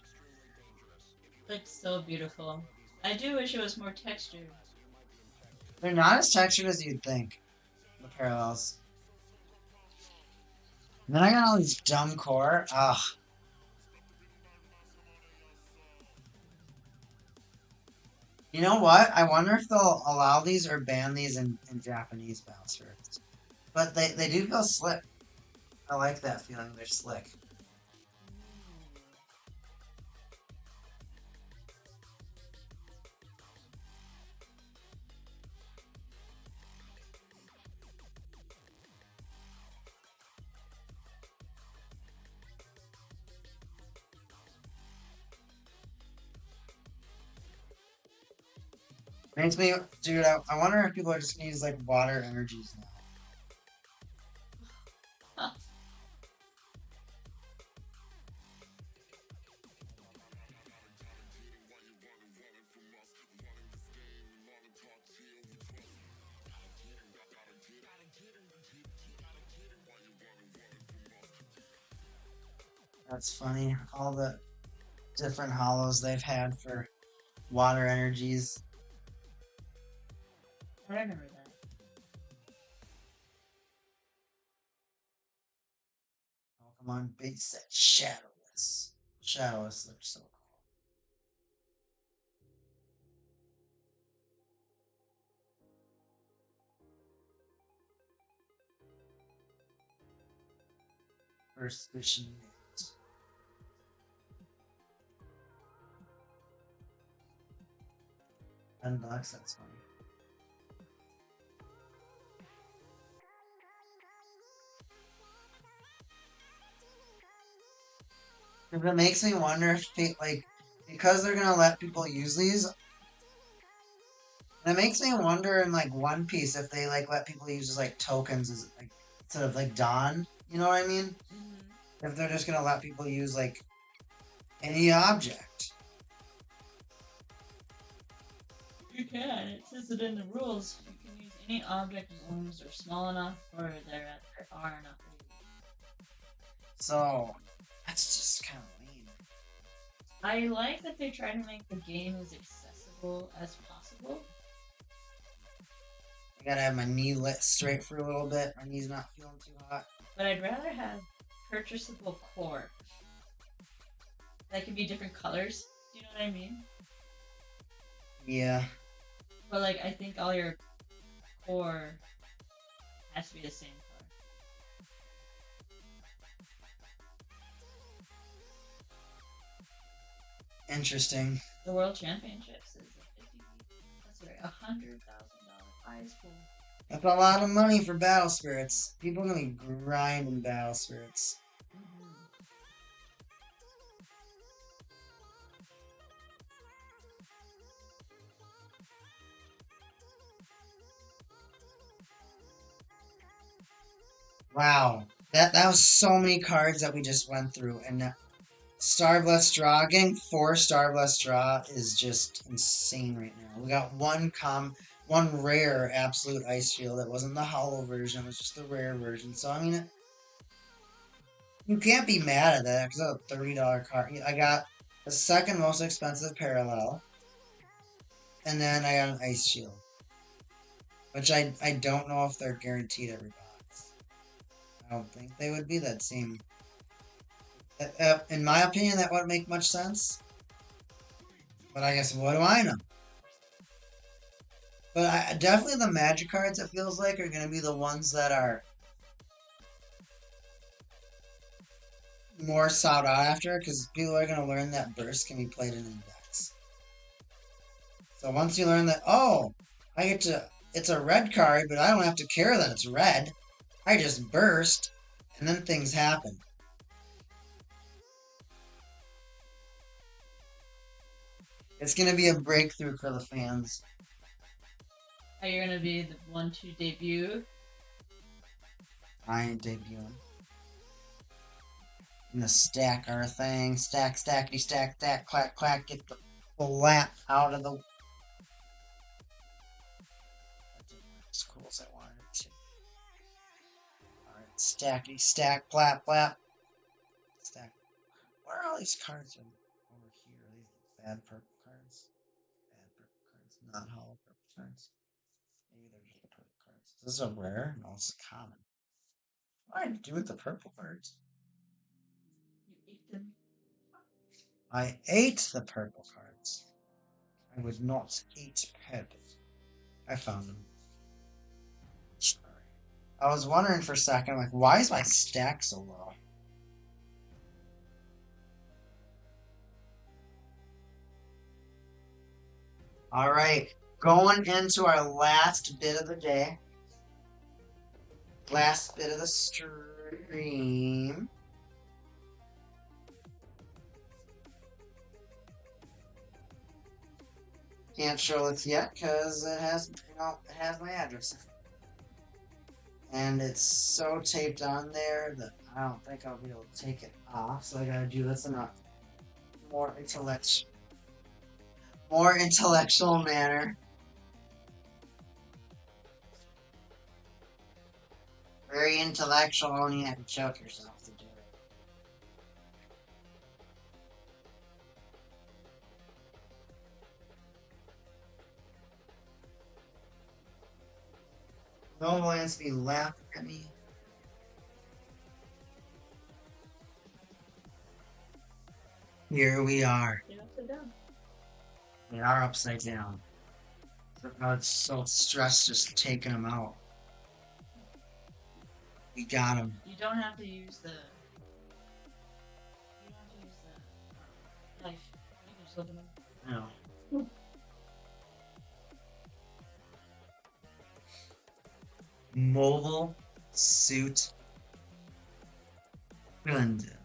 It's so beautiful. I do wish it was more textured. They're not as textured as you'd think. The parallels. And then I got all these dumb core. Ugh. You know what? I wonder if they'll allow these or ban these in Japanese Battle Spirits. But they do feel slick. I like that feeling. They're slick. Makes me, dude, I wonder if people are just gonna use like water energies now. Huh. That's funny. All the different hollows they've had for water energies. I remember that. Oh, come on, base set shadowless. Shadowless looks so cool. First edition. $10, that's funny. If it makes me wonder if like because they're gonna let people use these. That makes me wonder in like One Piece if they like let people use like tokens as like instead of like Dawn. You know what I mean? Mm-hmm. If they're just gonna let people use like any object. You can. It says it in the rules. You can use any object as long as they're small enough or they're at their far enough range. So that's just kind of lame. I like that they try to make the game as accessible as possible. I gotta have my knee lit straight for a little bit. My knee's not feeling too hot. But I'd rather have purchasable core. That could be different colors. Do you know what I mean? Yeah. But like, I think all your core has to be the same color. Interesting. The World Championships is a $100,000 prize pool. That's a lot of money for Battle Spirits. People are gonna be grinding Battle Spirits. Wow. That was so many cards that we just went through, and Starblast Draw, getting 4 Starblast Draw is just insane right now. We got one rare Absolute Ice Shield. That wasn't the hollow version, it was just the rare version. So, I mean, you can't be mad at that, because it's a $30 card. I got the second most expensive parallel, and then I got an Ice Shield. Which I don't know if they're guaranteed every box. I don't think they would be. That seem... in my opinion, that wouldn't make much sense. But I guess, what do I know? But definitely the magic cards, it feels like, are going to be the ones that are more sought out after, because people are going to learn that burst can be played in index. So once you learn that, oh, I get to. It's a red card, but I don't have to care that it's red. I just burst, and then things happen. It's gonna be a breakthrough for the fans. Are you gonna be the one to debut? I ain't debuting. I'm gonna stack our thing. Stack, stackety, stack, stack, clack, clack. Get the flap out of the. That didn't work as cool as I wanted it to. Alright, stackety, stack, flap, flap. Stack. Where are all these cards over here? Are these bad purple cards? Bad purple cards. Not hollow purple cards. Maybe they're just purple cards. Is this a rare? No, it's a common. What do I do with the purple cards? You ate them. I ate the purple cards. I would not eat purple. I found them. I was wondering for a second, like, why is my stack so low? Alright, going into our last bit of the day. Last bit of the stream. Can't show this yet because it has, it has my address. And it's so taped on there that I don't think I'll be able to take it off. So I gotta do this in a more intellectual manner. Very intellectual, and you have to choke yourself to do it. No one wants to be laughing at me. Here we are. You're upside down. We are upside down. I was so stressed just taking them out. We got him. You don't have to use the. You don't have to use the knife. You can just open them. No. Mobile Suit Gundam.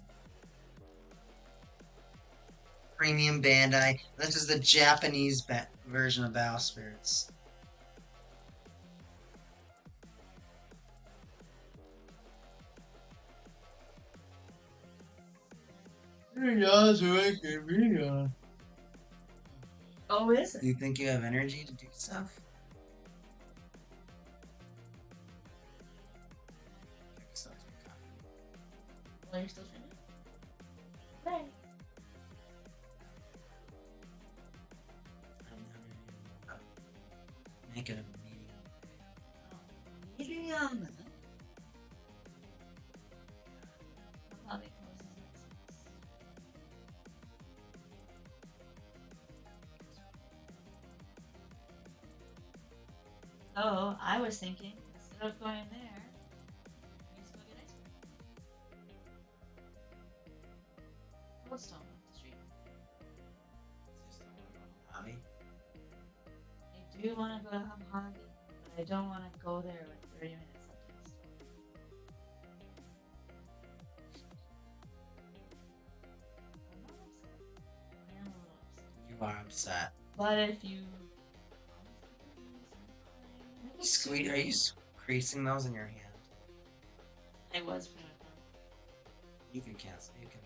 Premium Bandai. This is the Japanese version of Battle Spirits. Oh, is Do it? you think you have energy to do stuff? Well, you're still trying. Okay. Make it a medium. Medium. I'll probably close this. Oh, I was thinking, instead of going there, we just go get ice cream. Cold Stone up the street. Hobby. I do want to go to Hobby, but I don't want to go there like 30 minutes after the store. I'm not upset. I am a little upset. You are upset. But if you Squeeze, are you creasing those in your hand? I was putting it You can cancel. You can.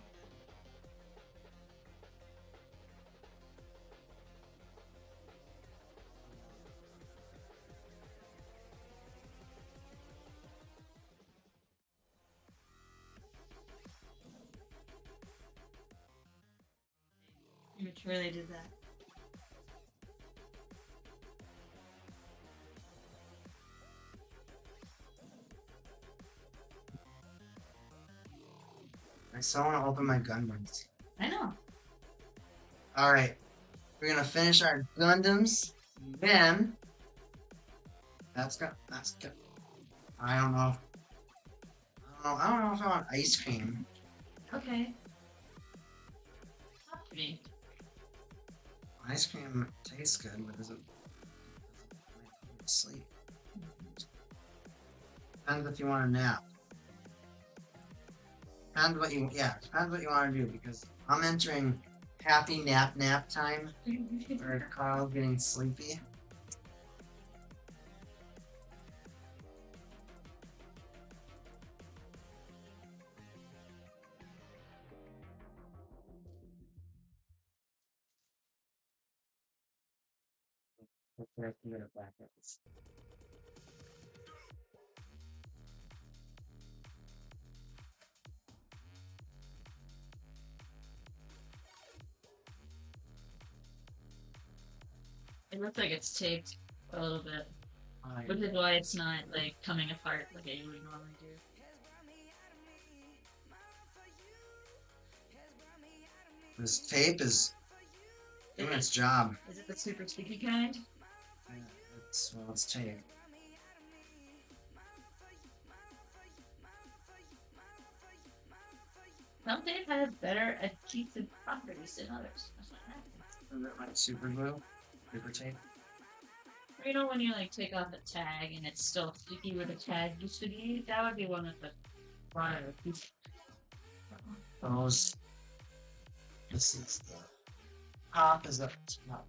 You truly did that. I still want to open my Gundams. I know. Alright. We're gonna finish our Gundams. Then. That's good. That's good. I don't know. I don't know if I want ice cream. Okay. Talk to me. Ice cream tastes good, but does it sleep. Depends if you want to nap. Depends what you want to do because I'm entering happy nap time where Carl's getting sleepy. It looks like it's taped a little bit, I- which is why it's not like coming apart like it would normally do. This tape is doing its job. Is it the super sticky kind? Yeah, it's tape. Some tape has better adhesive properties than others. That's what happens. Is that like super glue? Super tape? You know when you like take off a tag and it's still sticky where the tag used to be? That would be one of the prior pieces. Those. This is the top is up top.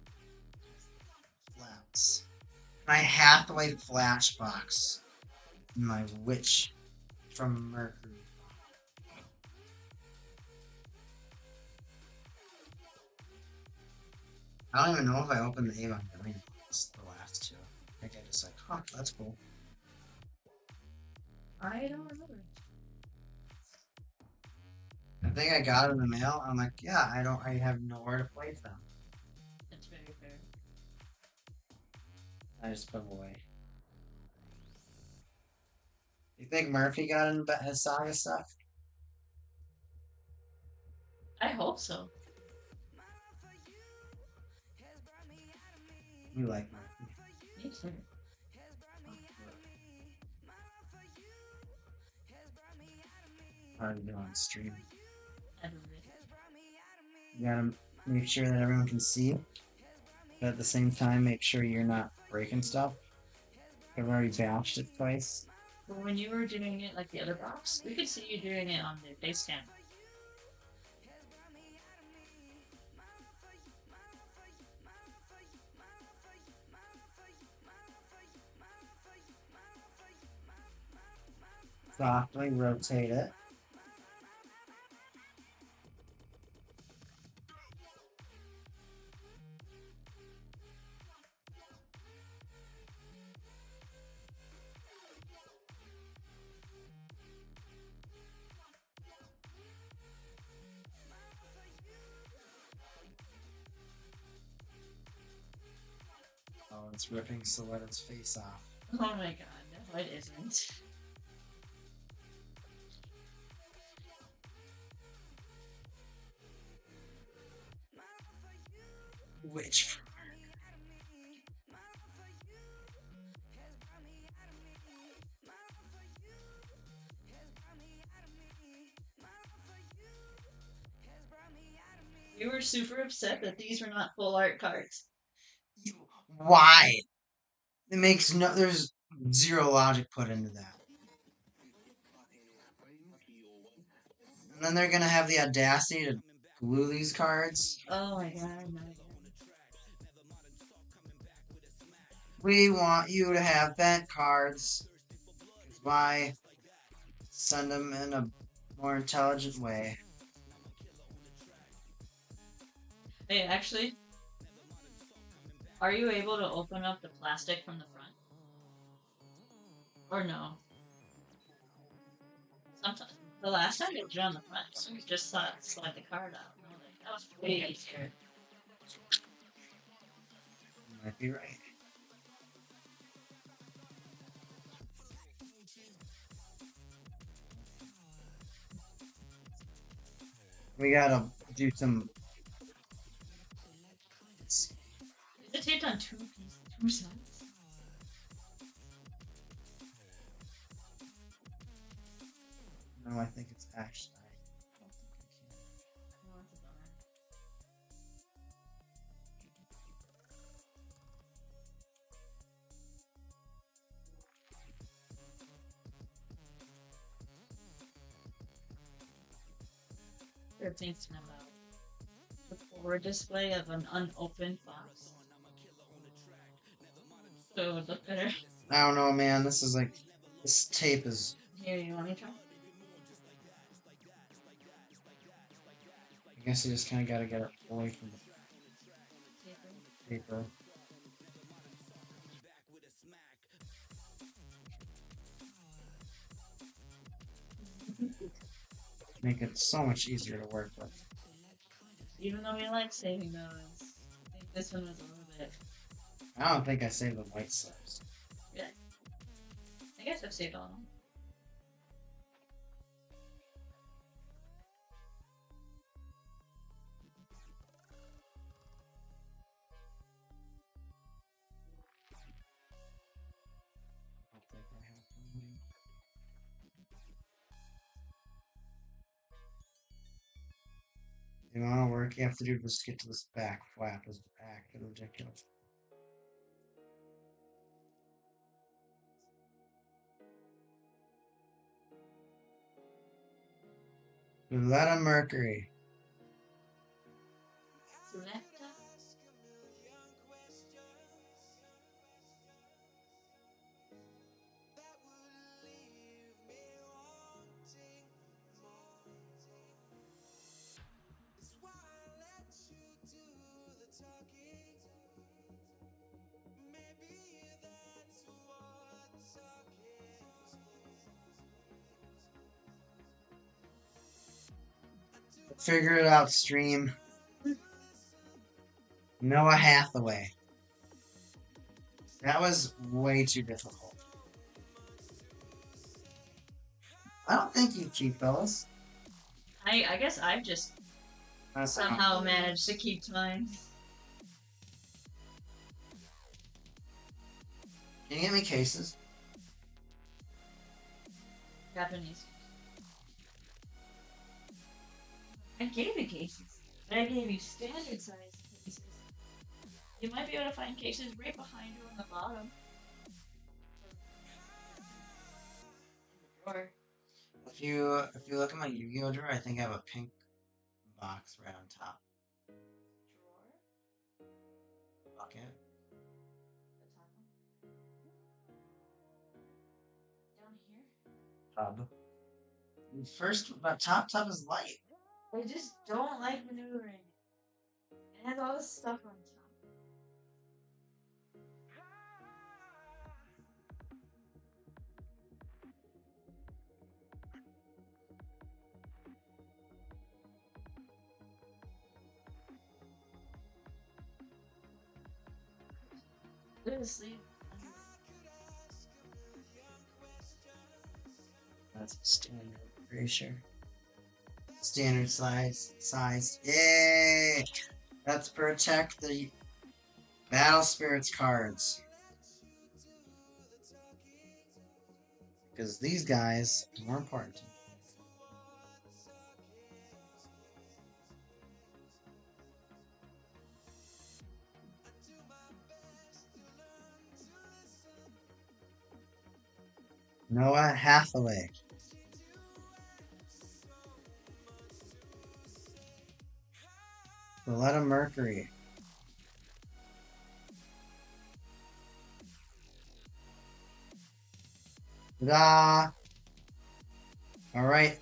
Flaps. My Hathaway flash box. My witch from Mercury. I don't even know if I opened the Avon Green box, the last two. I think I just like, huh, that's cool. I don't remember. I think I got it in the mail. I'm like, yeah, I have nowhere to place them. That's very fair. I just put them away. You think Murphy got in his Saga stuff? I hope so. You like Murphy. Me too. Hard to do on stream. I don't really- You gotta make sure that everyone can see, but at the same time, make sure you're not breaking stuff. I've already bashed it twice. But when you were doing it like the other box, we could see you doing it on the face cam. Softly rotate it. Oh, it's ripping Soletta's face off. Oh my god, no it isn't. Which? We were super upset that these were not full art cards. Why? It makes no. There's zero logic put into that. And then they're gonna have the audacity to glue these cards. Oh my god, no. We want you to have bent cards. Why? Send them in a more intelligent way. Hey, actually, are you able to open up the plastic from the front? Or no? Sometimes. The last time they did it on the front, so we just slide the card out. And I was like, that was way easier. You might be right. We gotta do some. Is it taped on two sides? No, I think it's actually. I don't think I can. Oh, that's a bummer. you're thinking about. The forward display of an unopened box. So it would look better. I don't know, man. This is like, this tape is. Here, you want me to try? I guess you just kind of gotta get it away from the paper. Make it so much easier to work with. Even though we like saving those, I think this one was a little bit. I don't think I saved the white slips. Yeah. I guess I've saved all of them. I don't think I have them. If you want to work, you have to do just get to this back flap. Is acting ridiculous. Let Mercury. Selecta. Figure it out, stream. Noah Hathaway. That was way too difficult. I don't think you cheat, fellas. I guess I've just somehow managed to keep time. Can you get me cases? Japanese. I gave you cases. But I gave you standard size cases. You might be able to find cases right behind you on the bottom. In the drawer. If you look at my Yu-Gi-Oh drawer, I think I have a pink box right on top. Drawer? Bucket. The top one? Down here? Tub. First, the top is light. I just don't like maneuvering. It has all this stuff on top. Go to sleep. That's standard ratio. Standard size. Yay! Let's protect the Battle Spirits cards. Because these guys are more important. Noah Hathaway. Valletta Mercury. Ta-da! Alright.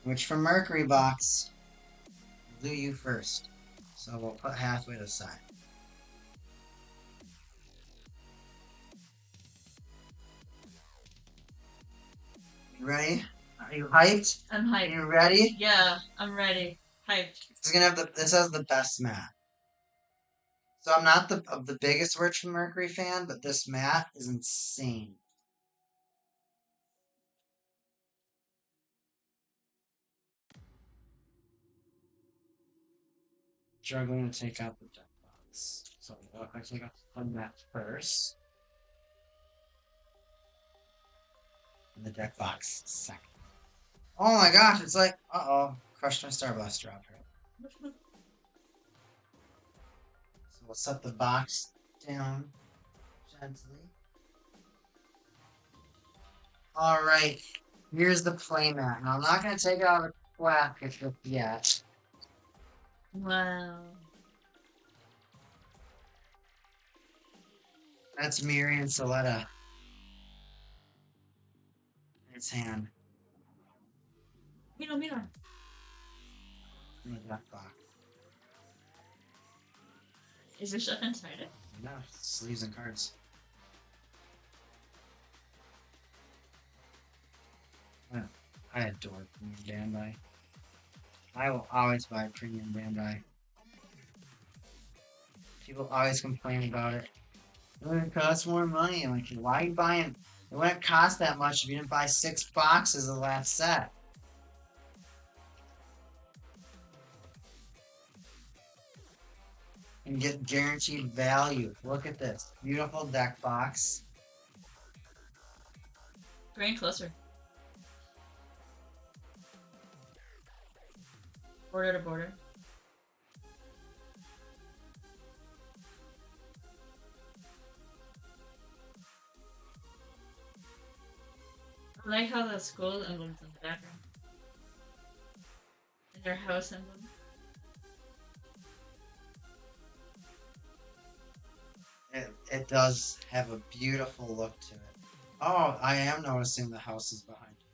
Which from Mercury box? We'll do you first. So we'll put Hathaway to the side. You ready? Are you hyped? I'm Are hyped. you ready? Yeah, I'm ready. Hyped. This has the best mat. So I'm not the biggest Rich from Mercury fan, but this mat is insane. Struggling to take out the deck box. So I take out the mat first. And the deck box second. Oh my gosh, it's like, uh-oh. Crushed my Starburst drop here. So we'll set the box down gently. Alright, here's the playmat. Now I'm not going to take it out of the flap just yet. Wow. That's Miriam Soletta in its hand Mira, mira. in the deck box. Is there stuff inside it? No, sleeves and cards. Yeah, I adore Premium Bandai. I will always buy Premium Bandai. People always complain about it. It costs more money. I'm like, why are you buying? It wouldn't cost that much if you didn't buy 6 boxes of that set. And get guaranteed value. Look at this. Beautiful deck box. Bring it closer. Border to border. I like how the school emblem's in the background. And their house emblem. It does have a beautiful look to it. Oh, I am noticing the houses behind you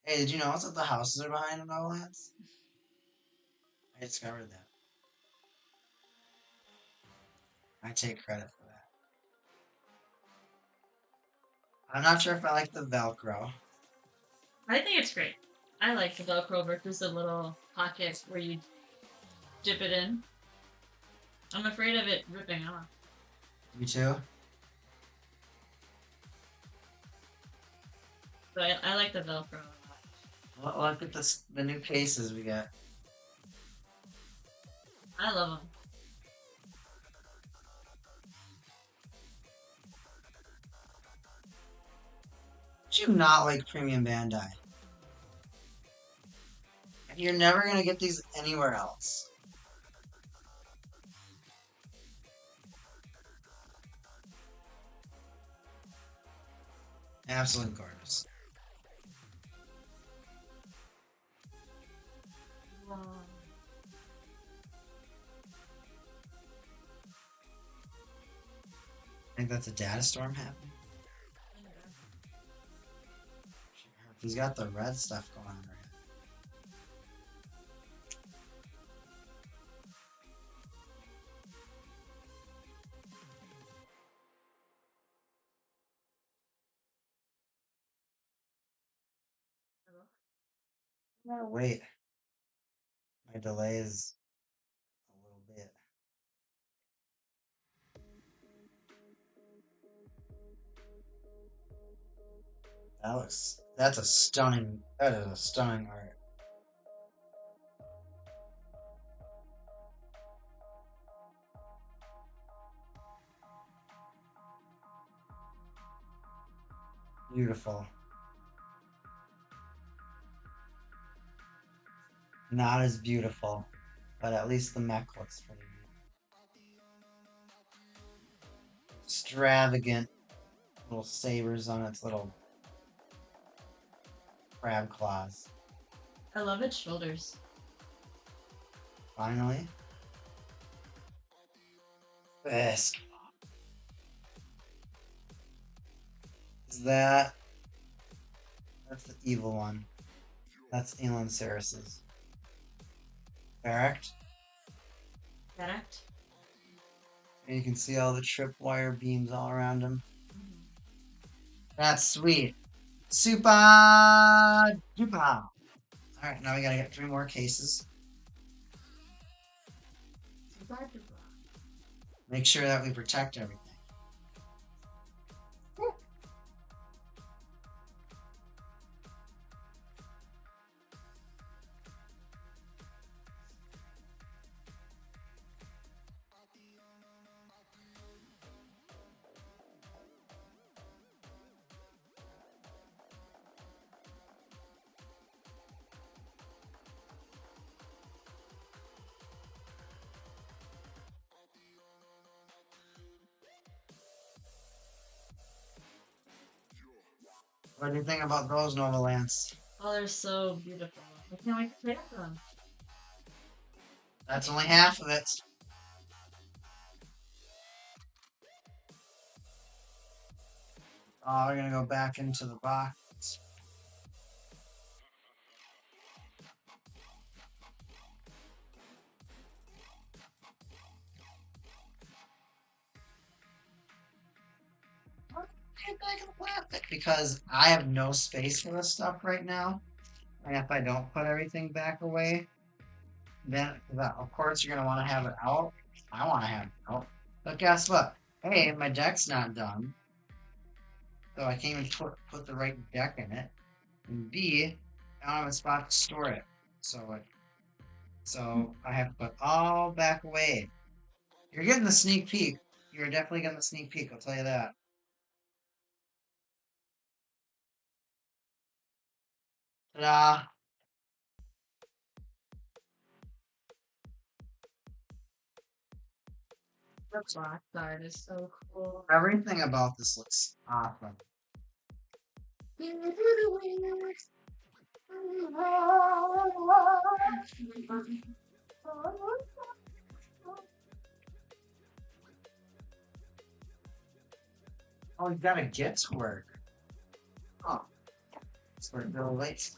now. Hey, did you notice that the houses are behind it all that? I discovered that. I take credit for that. I'm not sure if I like the Velcro. I think it's great. I like the Velcro versus the little pocket where you dip it in. I'm afraid of it ripping off. You too? But I like the Velcro a lot. Look at this, the new cases we got. I love them. Do you not like Premium Bandai? You're never gonna get these anywhere else. Absolutely gorgeous. Wow. I think that's a data storm happening. He's got the red stuff going on right. No, wait. My delay is a little bit. That's a stunning, that is a stunning art. Beautiful. Not as beautiful, but at least the mech looks pretty neat. Extravagant little sabers on its little crab claws. I love its shoulders. Finally. Fisk. Is that... That's the evil one. That's Elon Ceres's. Correct? Correct? And you can see all the tripwire beams all around him. That's sweet. Super duper. Alright, now we gotta get 3 more cases. Make sure that we protect everything. What do you think about those, Nova Lance? Oh, they're so beautiful. I can't wait to play with them. That's only half of it. Oh, we're gonna go back into the box. Get back in the plastic because I have no space for this stuff right now. And if I don't put everything back away, then of course you're gonna want to have it out. I want to have it out. But guess what? A, my deck's not done, so I can't even put the right deck in it. And B, I don't have a spot to store it. So I have to put all back away. You're getting the sneak peek. You're definitely getting the sneak peek, I'll tell you that. Ta-da! The black art is so cool. Everything about this looks awesome. Oh, you got a gift work. Oh, it's where Bill Lace.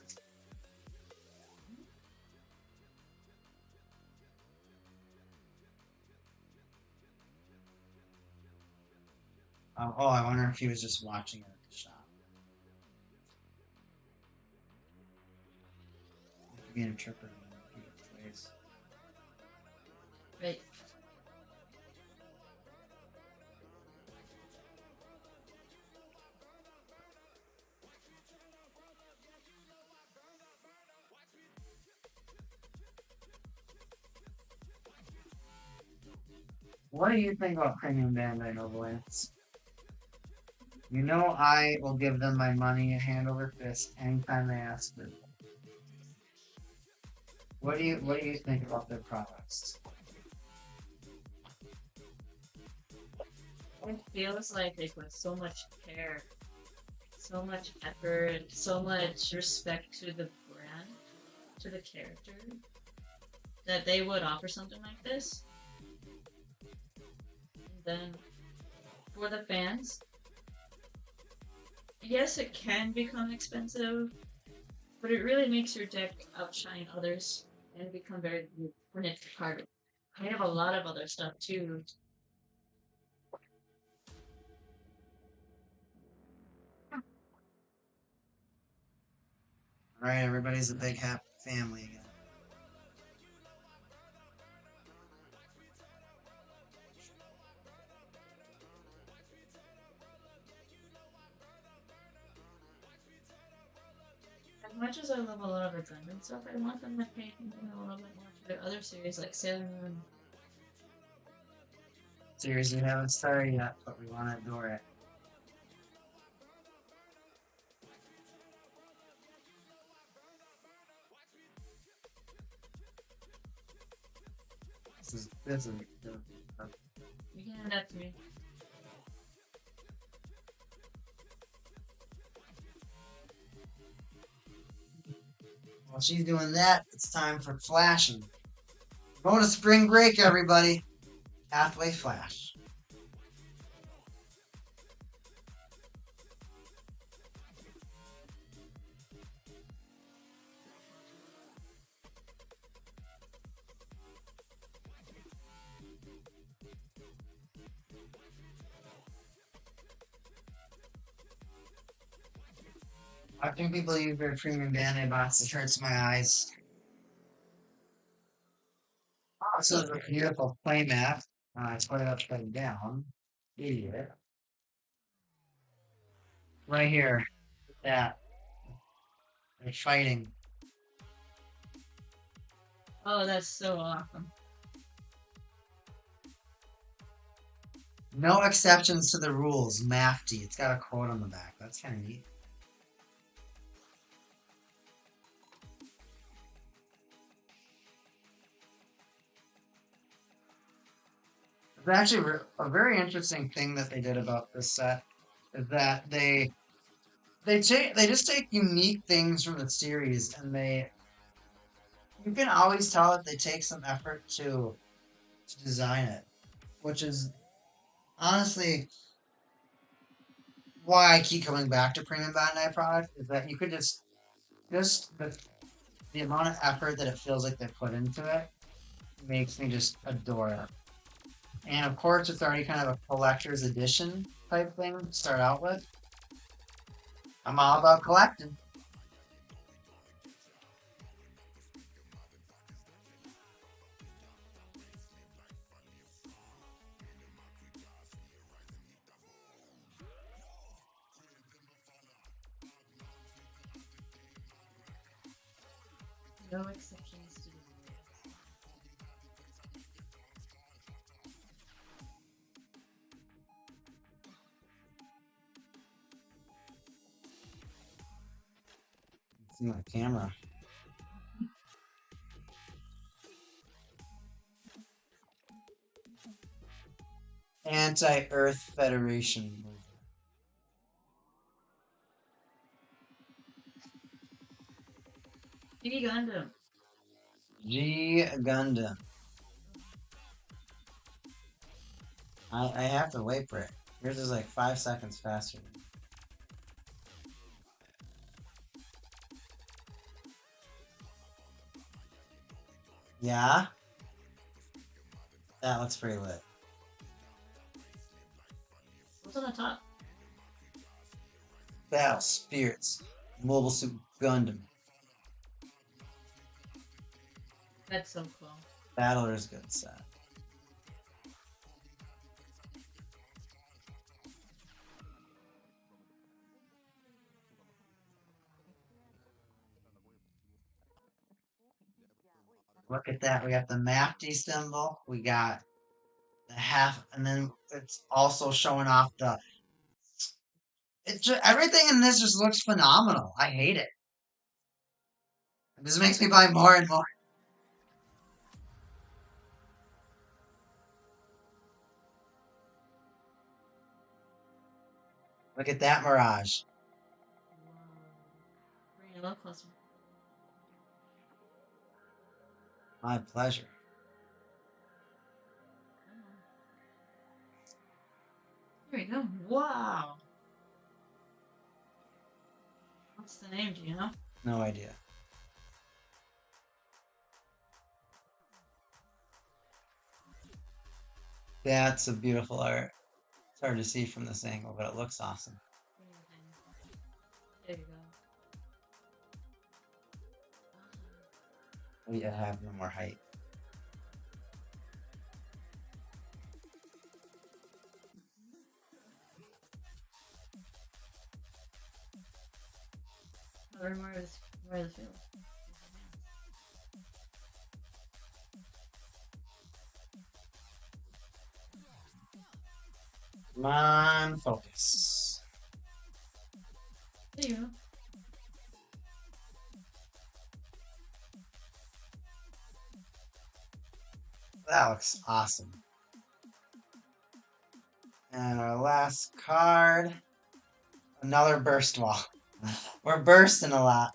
Oh, I wonder if he was just watching it at the shop. Be an interpreter in people's ways. Wait. What do you think about Premium Bandai Novelance? You know I will give them my money hand over fist anytime they ask for it. What do you think about their products? It feels like they put so much care, so much effort, so much respect to the brand, to the character, that they would offer something like this. And then, for the fans, yes, it can become expensive, but it really makes your deck outshine others and become very good when it's carded. I have a lot of other stuff too. Alright, everybody's a big happy family again. As much as I love a lot of redundant stuff, I want them to pay attention a little bit more to their other series like Sailor Moon. Series we haven't started yet, but we want to adore it. This is You can hand that to me. While she's doing that, it's time for flashing. Go to spring break, everybody. Pathway Flash. I think people use their premium Band-Aid box. It hurts my eyes. Also, the beautiful playmat. I put it upside down. Idiot. Right here. That. They're fighting. Oh, that's so awesome. No exceptions to the rules. Mafty. It's got a quote on the back. That's kind of neat. It's actually a very interesting thing that they did about this set is that they just take unique things from the series and they You can always tell that they take some effort to design it, which is honestly why I keep coming back to premium Bandai product. Is that you could just the amount of effort that it feels like they put into it makes me just adore it. And of course, it's already kind of a collector's edition type thing to start out with. I'm all about collecting. No exceptions to the rule. It's in my camera. Anti-Earth Federation movement. G Gundam. G Gundam. I have to wait for it. Yours is like 5 seconds faster. Yeah? That looks pretty lit. What's on the top? Battle Spirits Mobile Suit Gundam. That's so cool. Battler's good set. Look at that. We got the Mafty symbol. We got the half, and then it's also showing off the. It's just, everything in this just looks phenomenal. I hate it. This makes me buy more and more. Look at that Mirage. Whoa. Bring it a little closer. My pleasure. Here we go. Wow. What's the name? Do you know? No idea. That's a beautiful art. It's hard to see from this angle, but it looks awesome. There you go. We have no more height. Where is it? Come on, focus. There you go. That looks awesome. And our last card, another burst wall. We're bursting a lot.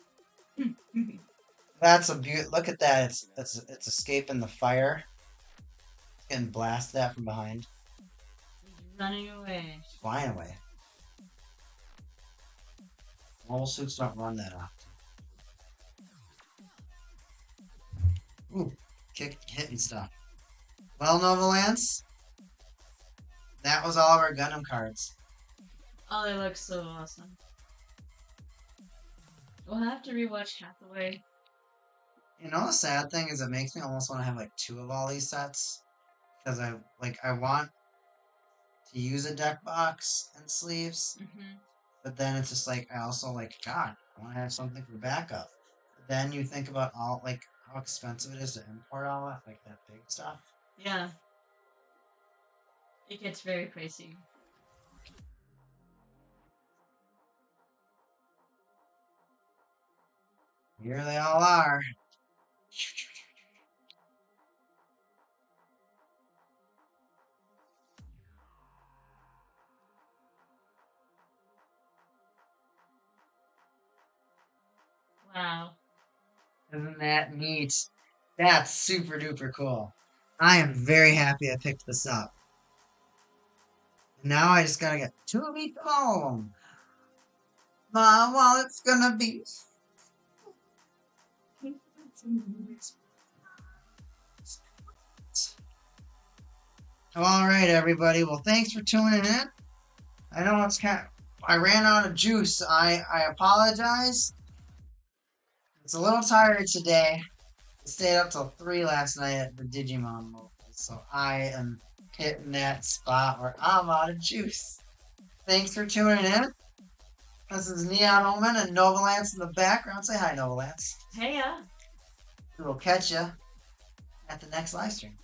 That's a beaut. Look at that. It's escaping the fire. It's getting blasted at from behind. He's running away. It's flying away. Mobile suits don't run that often. Ooh, hitting stuff. Well, Nova Lance, that was all of our Gundam cards. Oh, they look so awesome. We'll have to rewatch Hathaway. You know, the sad thing is it makes me almost want to have like 2 of all these sets. Because I want to use a deck box and sleeves. But then it's just like, I also like, God, I want to have something for backup. But then you think about all, like, how expensive it is to import all that, like that big stuff. Yeah. It gets very pricey. Here they all are. Wow. Isn't that neat? That's super duper cool. I am very happy I picked this up. Now I just gotta get 2 of each all of them. My wallet's gonna be. All right, everybody. Well, thanks for tuning in. I know it's I ran out of juice. I apologize. It's a little tired today. I stayed up till 3 last night at the Digimon local, so I am hitting that spot where I'm out of juice. Thanks for tuning in. This is Neon Omen and Novalance in the background. Say hi, Novalance. Hey, We will catch you at the next live stream.